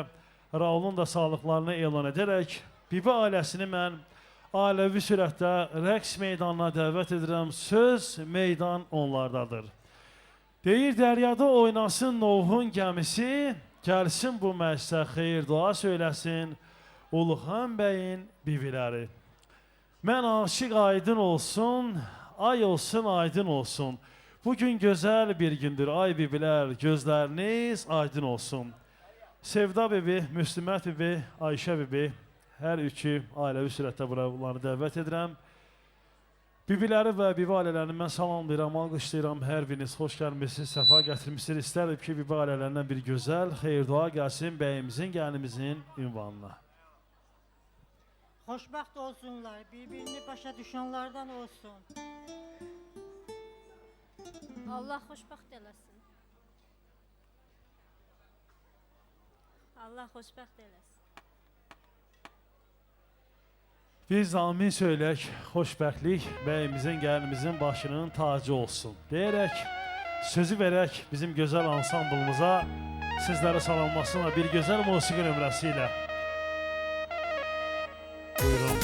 Raulun da sağlıqlarını elan edərək, bibi ailəsini mən ailəvi sürətdə rəqs meydanına dəvət edirəm. Söz meydan onlardadır. Deyir, dəryada oynasın Nuhun gəmisi, gəlsin bu məclisə xeyir dua söyləsin Uluxan bəyin bibiləri. Mən aşiq aydın olsun, ay olsun aydın olsun. Bugün gözəl bir gündür, ay bibilər, gözləriniz aydın olsun. Sevda bebi, Müslümət bebi, Ayşə bebi, hər üçü ailəvi sürətdə buraları dəvət edirəm. Bibiləri və bibi ailələrini mən salamlayıram, alqışlayıram. Hər biriniz xoş gəlmişsiniz, səfa gətirmişsiniz. İstərdim ki, bibi ailələrindən bir gözəl xeyir-dua gəlsin bəyimizin, gəlinimizin ünvanına. Xoşbəxt olsunlar, bir-birini başa düşənlərdən olsun. Allah xoşbəxt eləsin. Allah xoşbəxt eləsin. Biz amin söylək, xoşbəxtlik bəyimizin, gəlinimizin başının tacı olsun. Deyərək, sözü verək bizim gözəl ansamblımıza, sizləri salamlasınlar bir gözəl musiqi nömrəsi ilə. Buyurun.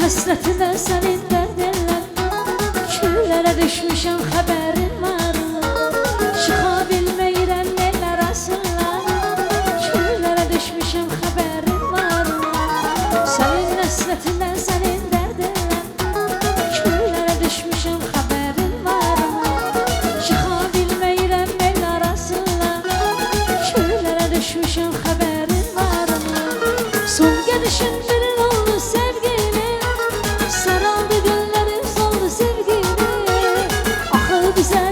Həsrətinə sənin dərdinlə küllərə düşmüşəm, xəbərin var. Çıxa bilməyirəm el arasından, küllərə düşmüşəm, xəbərin var. Sənin həsrətinə sənin dərdinlə küllərə düşmüşəm, xəbərin var. Çıxa bilməyirəm el arasından, küllərə düşmüşəm, xəbərin var. Son gedişin birin oldu sevgi, saraldı gönlərim, soldu sevgimi. Axı bizə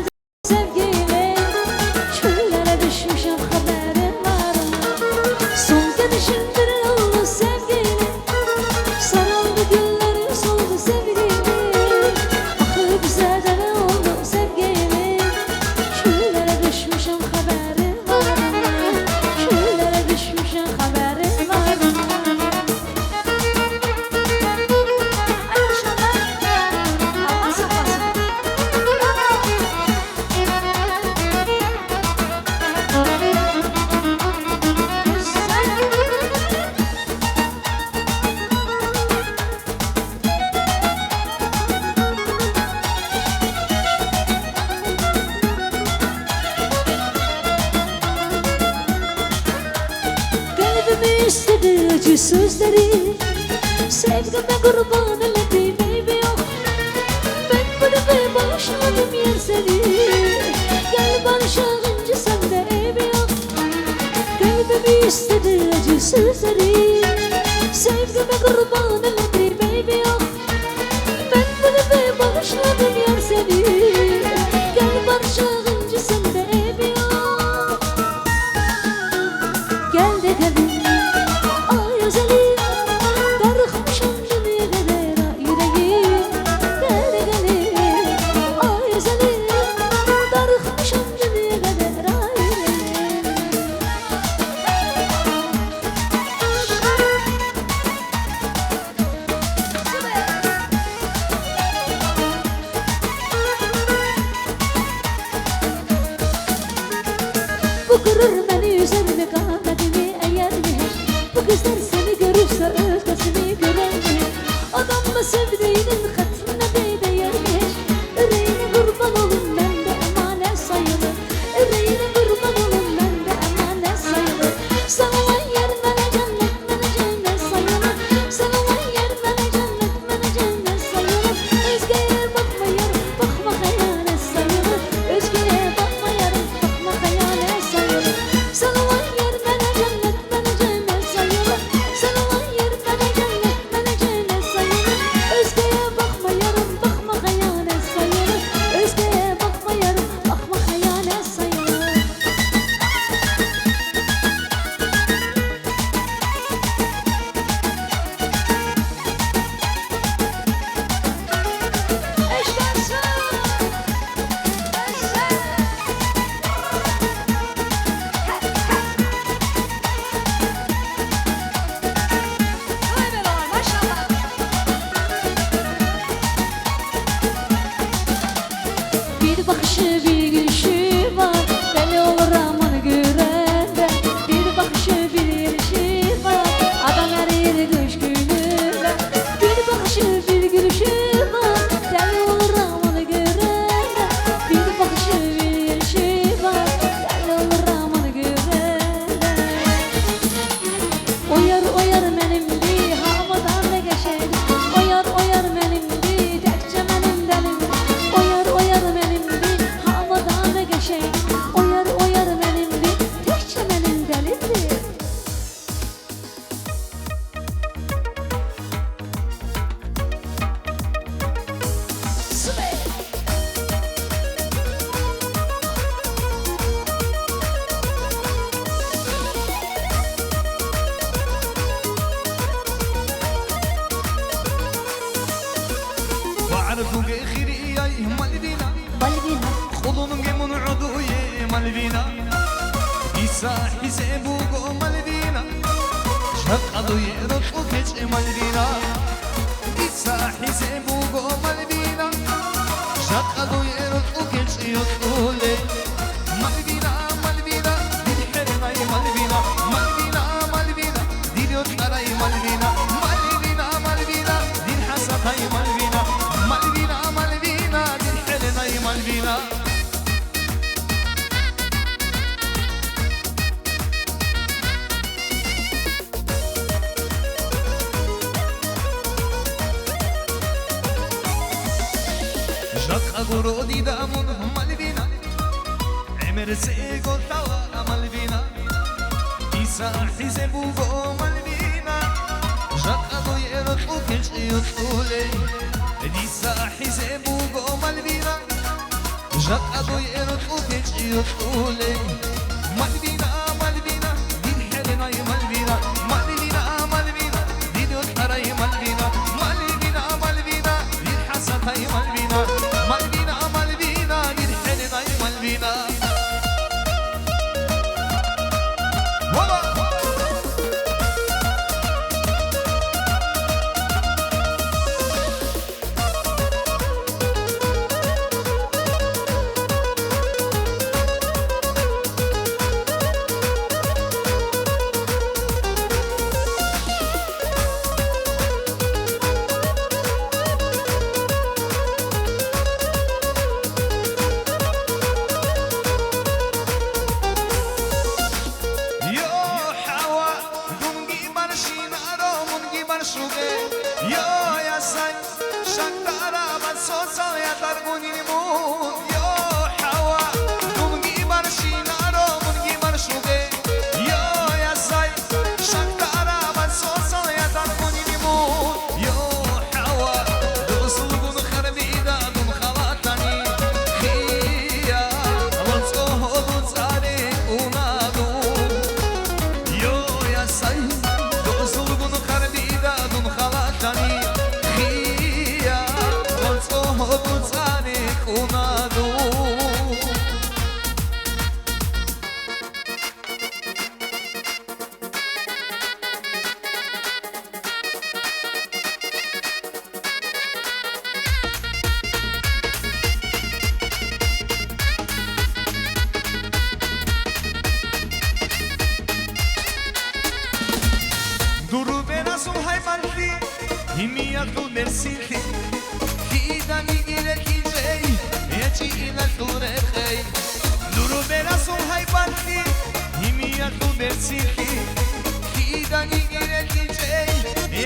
acı sözleri Sevgime kurban eledi baby yok Ben bunu bağışladım yer seni Gel barışağınca sen de evi yok Kalbimi istedi acı sözleri Sevgime kurban eledi baby yok Ben bunu bağışladım yer seni Gel barışağınca sen de evi yok Gel de gelin ay özelim Darıkmışım dünyada yüreğim Gel de gelin ay özelim Darıkmışım dünyada yüreğim Bu gurur beni üzerine kahmetimi eğer mi? Bu gözler seni görürse ötesini görer mi? Adam mı sevdiğinin hatırına değer mi? Yüreğine kurban olun ben de emanet sayılır Yüreğine kurban olun ben de emanet sayılır Sen olan yer bana cennet sayılır Sen olan yer bana cennet sayılır Özgeye bakma yarım bakma hayalet sayılır Özgeye bakma yarım bakma hayalet sayılır Sen olan yer bana cennet sayılır Sen olan yer bana cennet sayılır Özgeye bakma yarım bakma hayalet sayılır Özgeye bakma yarım bakma hayalet sayılır Bir bakışı bir gülüşü var Deli olur aman görende Bir bakışı bir gelişi var Adam erir kış gününde Bir bakışı bir gülüşü var Deli olur aman görende Bir bakışı bir gelişi var Deli olur aman görende Oyar benim bir havadan ne geçer Oyar benim bir tekçe benim delim Oyar benim bir havadan ne geçer Oyar benim bir tekçe benim delimdir Süper واعرفوا خيري يا مالبينا Balbina خذون جيمون عضوي مالبينا إيسا حسابو مالبينا شقدو يرقو كيش مالبينا إيسا حسابو مالبينا شقدو يرقو كيش يطولي مالبينا مالبينا دي حرماي مالبينا مالبينا مالبينا دي يطلعي مالبينا مالبينا مالبينا دي حسطاي مالبينا مالبينا مالبينا دي حرماي مالبينا شق أقولو دي دامون مالبينا عمر سيقو توا مالبينا إيسا حسبو مالبينا شق أقو يرقو كيش يطولي إيسا حسبو مالبينا شق أقو يرقو كيش يطولي مالبينا مالبينا دين حلنا مالبينا مالبينا مالبينا دين يطلعي مالبينا مالبينا مالبينا دين حسطي مالبينا مالبينا مالبينا دين حلنا مالبينا mersinti Hidani gireki jay Eci ila turekhay Nuru berasun haybanti Himiya tu mersinti Hidani gireki jay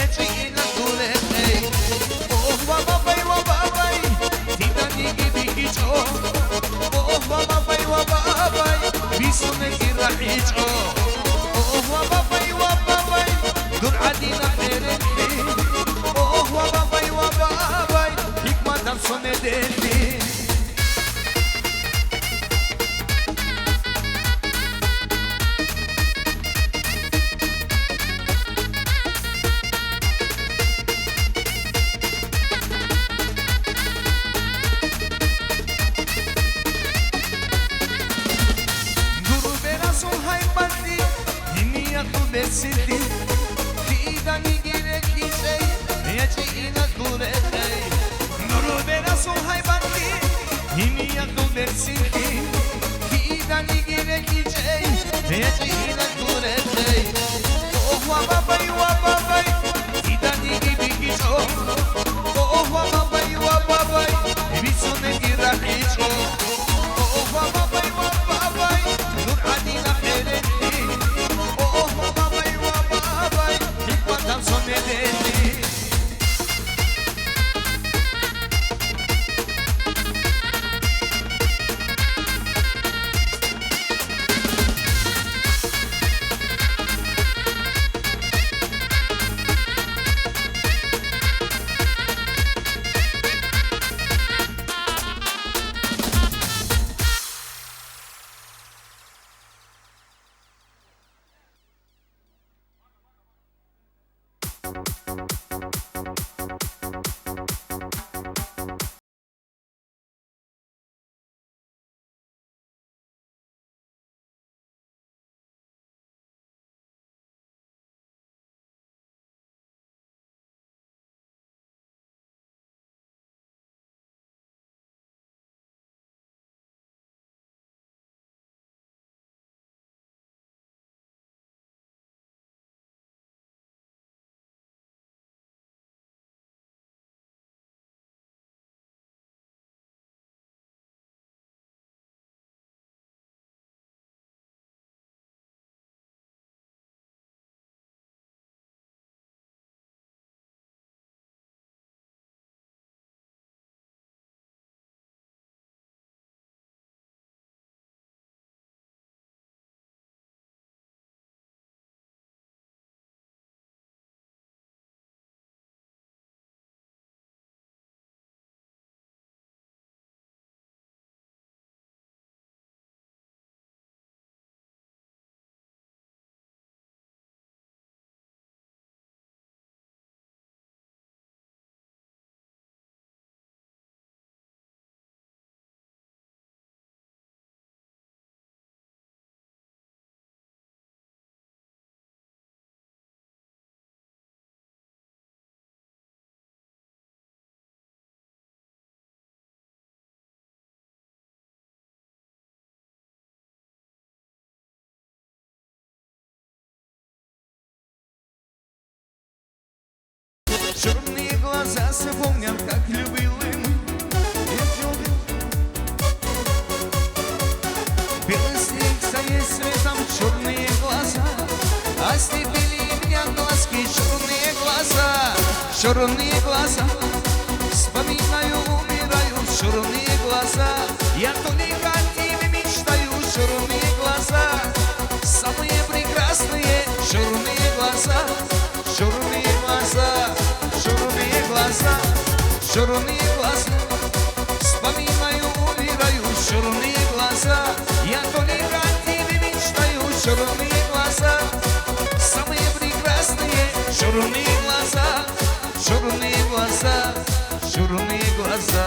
Eci ila turekhay Oh babay Hidani gibi hiç o Oh babay Bisune girahich o Oh babay Dur adina nereli Oh babay Hikmadan son edeli Duru berasun haybandi Himiyatu besidi Hidani gireki şey Eci ina kurekay Duru berasun haybandi Himiyatu besidi Hidani gireki şey Eci ina kurekay Oh babay Hidani gibi hiç o Oh babay Bisune girahiç o Oh babay Nur adina nereli Oh babay Hikmadan son edeli Черные глаза вспомнят, как любил им Белый снег стоит светом, черные глаза Ослепили меня глазки, черные глаза Вспоминаю, умираю, черные глаза Я только о тебе мечтаю, черные глаза Самые прекрасные черные глаза Черные глаза, черные глаза, черные глаза Вспоминаю, умираю, черные глаза Я только о тебе мечтаю, черные глаза Самые прекрасные черные глаза Черные глаза, черные глаза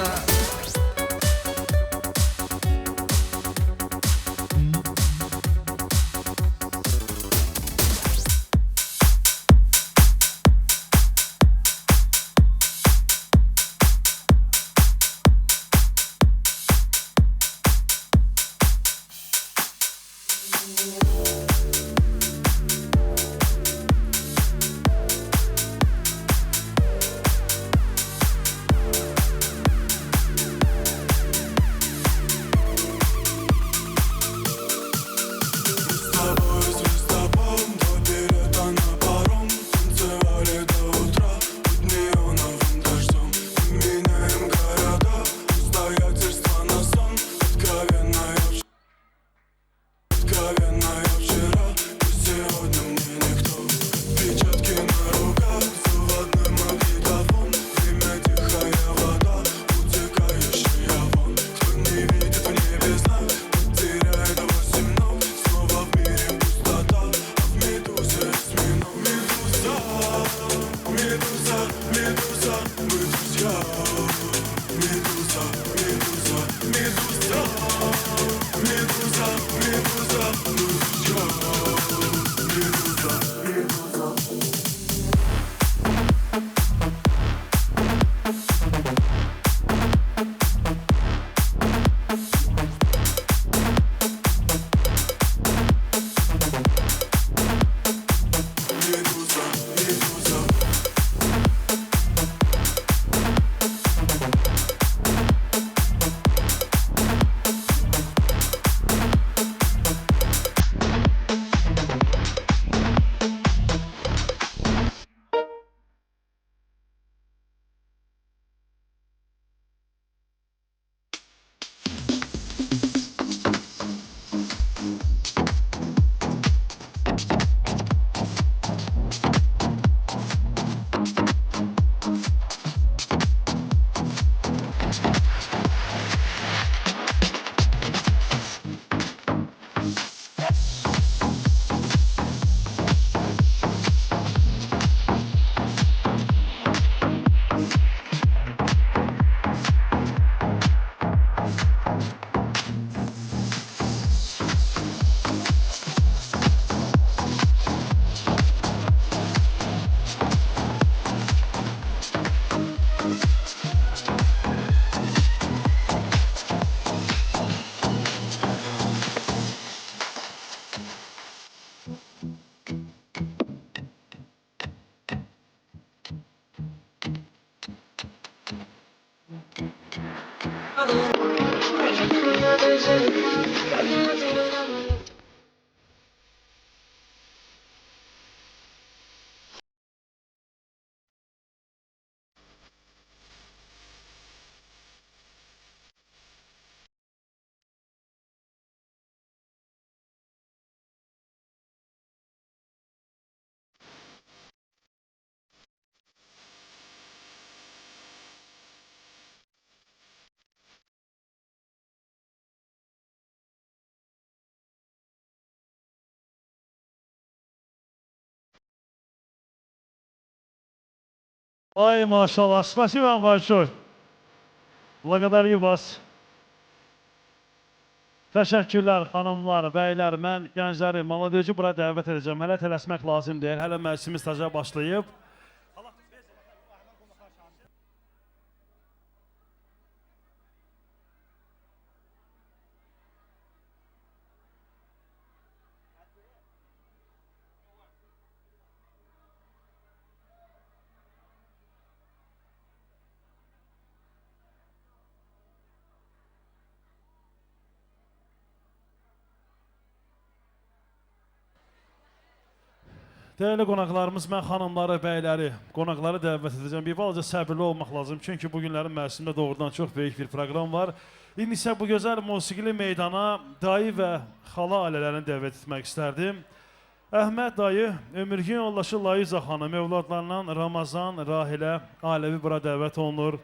Ay maşallah. Спасибо вам большое. Благодарю вас. Təşəkkürlər xanımlar, bəylər. Mən gəncləri, молодежи bura dəvət edəcəm. Hələ tələsmək lazım deyil. Hələ məclisimiz təzə başlayıb. Değerli qonaqlarımız, mən xanımları, bəyləri, qonaqları dəvət edəcəm. Bir balaca səbirli olmaq lazım. Çünki bugünlərin mərsimində doğrudan çox böyük bir proqram var. İndi isə bu gözəl musiqili meydana dayı və xala ailələrini dəvət etmək istərdim. Əhməd dayı, ömürgün yoldaşı Layıza xanım, evladlarından Ramazan, Rahilə, ailəvi bura dəvət olunur.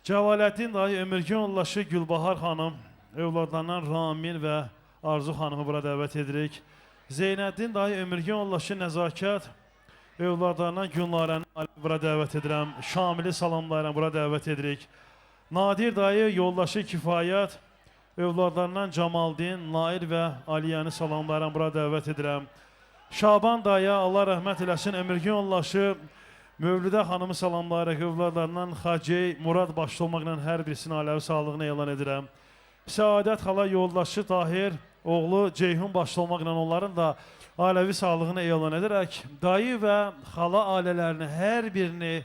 Cəvaləddin dayı, ömürgün yoldaşı Gülbahar xanım, evladlarından Ramin və Arzu xanımı bura dəvət edirik. Zeynəddin dayı, ömürgün yoldaşı Nəzakət, evladlarından Günlarəni bura dəvət edirəm. Şamili salamlayıram, bura dəvət edirik. Nadir dayı, yoldaşı Kifayət, evladlarından Camaldin, Nair və Aliyəni salamlayıram, bura dəvət edirəm. Şaban dayı, Allah rəhmət eləsin, ömürgün yoldaşı Mövlüdə xanımı salamlayaraq, evladlarından Xacey, Murad başda olmaqla hər birisinin ailəvi sağlığını elan edirəm. Səadət xala yoldaşı Tahir, oğlu Ceyhun başda olmaqla onların da ailəvi sağlığını elan edərək, dayı və xala ailələrini, hər birini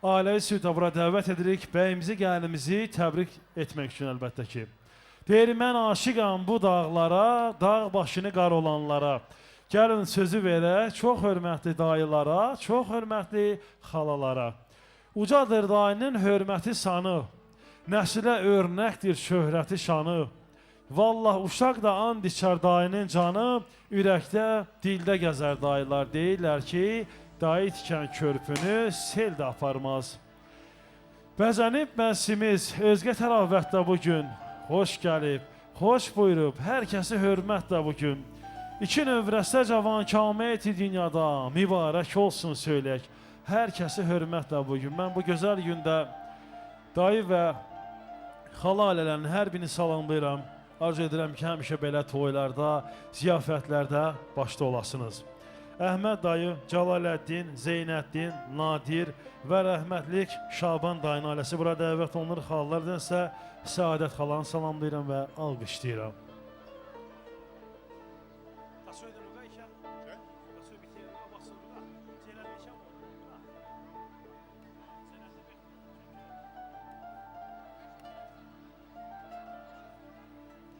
ailəvi sütə bura dəvət edirik. Bəyimizi, gəlimizi təbrik etmək üçün əlbəttə ki. Deyir, mən aşiqam bu dağlara, dağ başını qar olanlara. Gəlin sözü verək, çox hörmətli dayılara, çox hörmətli xalalara. Ucadır dayının hörməti sanı, nəsilə örnəkdir şöhrəti şanı. Vallah uşaq da and içər dayının canı, ürəkdə, dildə gəzər dayılar. Deyirlər ki, dayı tikən körpünü sel də aparmaz. Bəzənib məsimiz özgə təravətdə bugün, xoş gəlib, xoş buyurub, hər kəsi hörmətlə bugün. İki növrəstə cavan kameti dünyada, mübarək olsun söylək, hər kəsi hörmətlə bugün. Mən bu gözəl gündə dayı və xala ailələrinin hər birini salamlayıram. Arzu edirəm ki, həmişə belə toylarda, ziyafətlərdə başda olasınız. Əhməd dayı, Cəlaləddin, Zeynəddin, Nadir və rəhmətlik Şaban dayının ailəsi bura dəvət olunur. Xalalardan isə Səadət xalanı salamlayıram və alqışlayıram.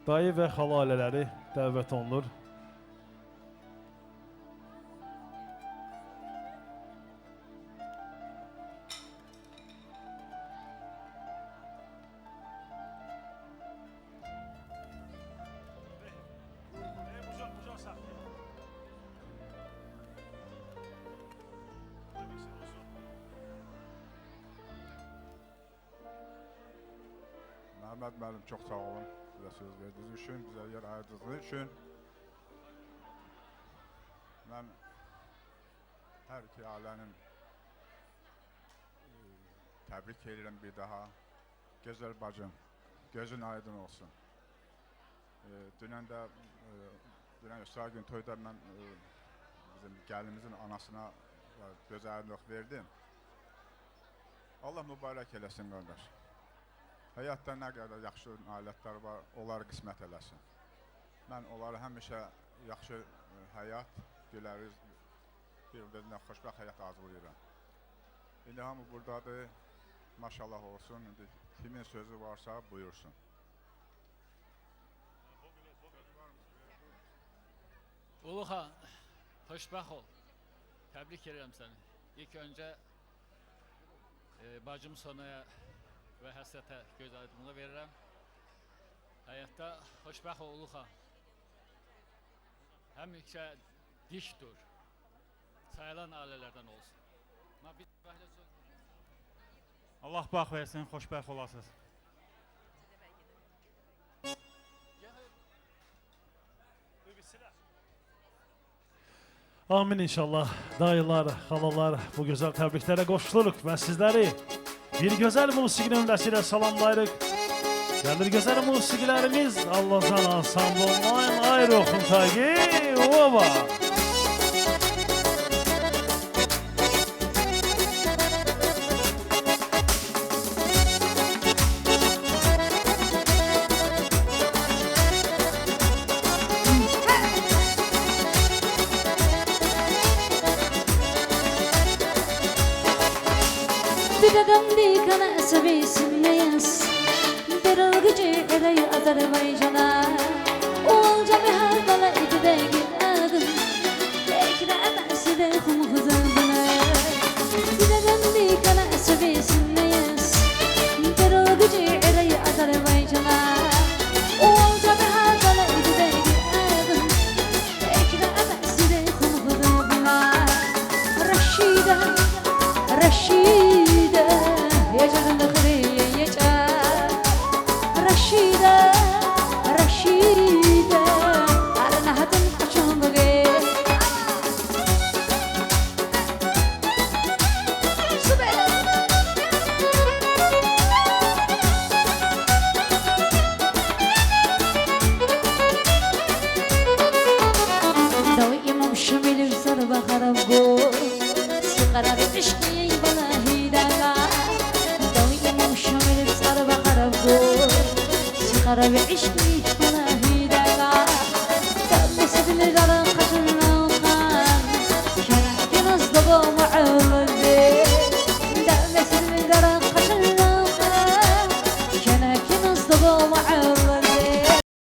Dayı və xala ailələri dəvət olunur. Məhəmməd müəllim, çox sağ olun. Bizə söz verdiyiniz üçün, bizə yer ayırdığınız üçün. Mən hər iki ailənin təbrik edirəm bir daha. Gözəl bacım, gözün aydın olsun. Dünən Üstad gün toyda mən bizim gəlinimizin anasına gözəllıq verdim. Allah mübarək eləsin qardaş. Həyatda nə qədər yaxşı alətlər var, onları qismət eləsin. Mən onlara həmişə yaxşı həyat, güləriz, bir-birinə xoşbəxt həyat arzulayıram. İndi hamı buradadır, maşallah olsun, indi kimin sözü varsa buyursun. Uluxan, xoşbəxt ol. Təbrik edirəm səni. İlk öncə bacım Sonaya və Həsrətə gözəlliklə verirəm. Həyatda xoşbəxt ol Uluxan. Həmişə dik dur. Sayılan ailələrdən olsun. Allah bax versin, xoşbəxt olasınız. Amin inşallah. Dayılar, xalalar bu gözəl təbriklərə qoşuluruq və sizləri bir gözəl musiqi nömrəsi ilə salamlayırıq. Gəlir gözəl musiqilərimiz Allah'tan Ensemble Online Aeroxun Tagi Ova. Bir adam dikana sevisin neyaz Bir algıcı ereyi Azerbaycan'a Olca bir her bala iti de giderdim Ekre emersi de kum hızırdına Bir adam dikana sevisin neyaz Bir algıcı ereyi Azerbaycan'a Olca bir her bala iti de giderdim Ekre emersi de kum hızırdına Raşide Raşide Yaşadın da kırıya yaşa Raşide Raşide Arana hatın açın bugün Süper Daima şamilir sarı bakarım go Sıkararı işkiyi bana hidaya Daima şamilir sarı bakarım go Sıkararı işkiyi bana hidaya Dönmesi bilir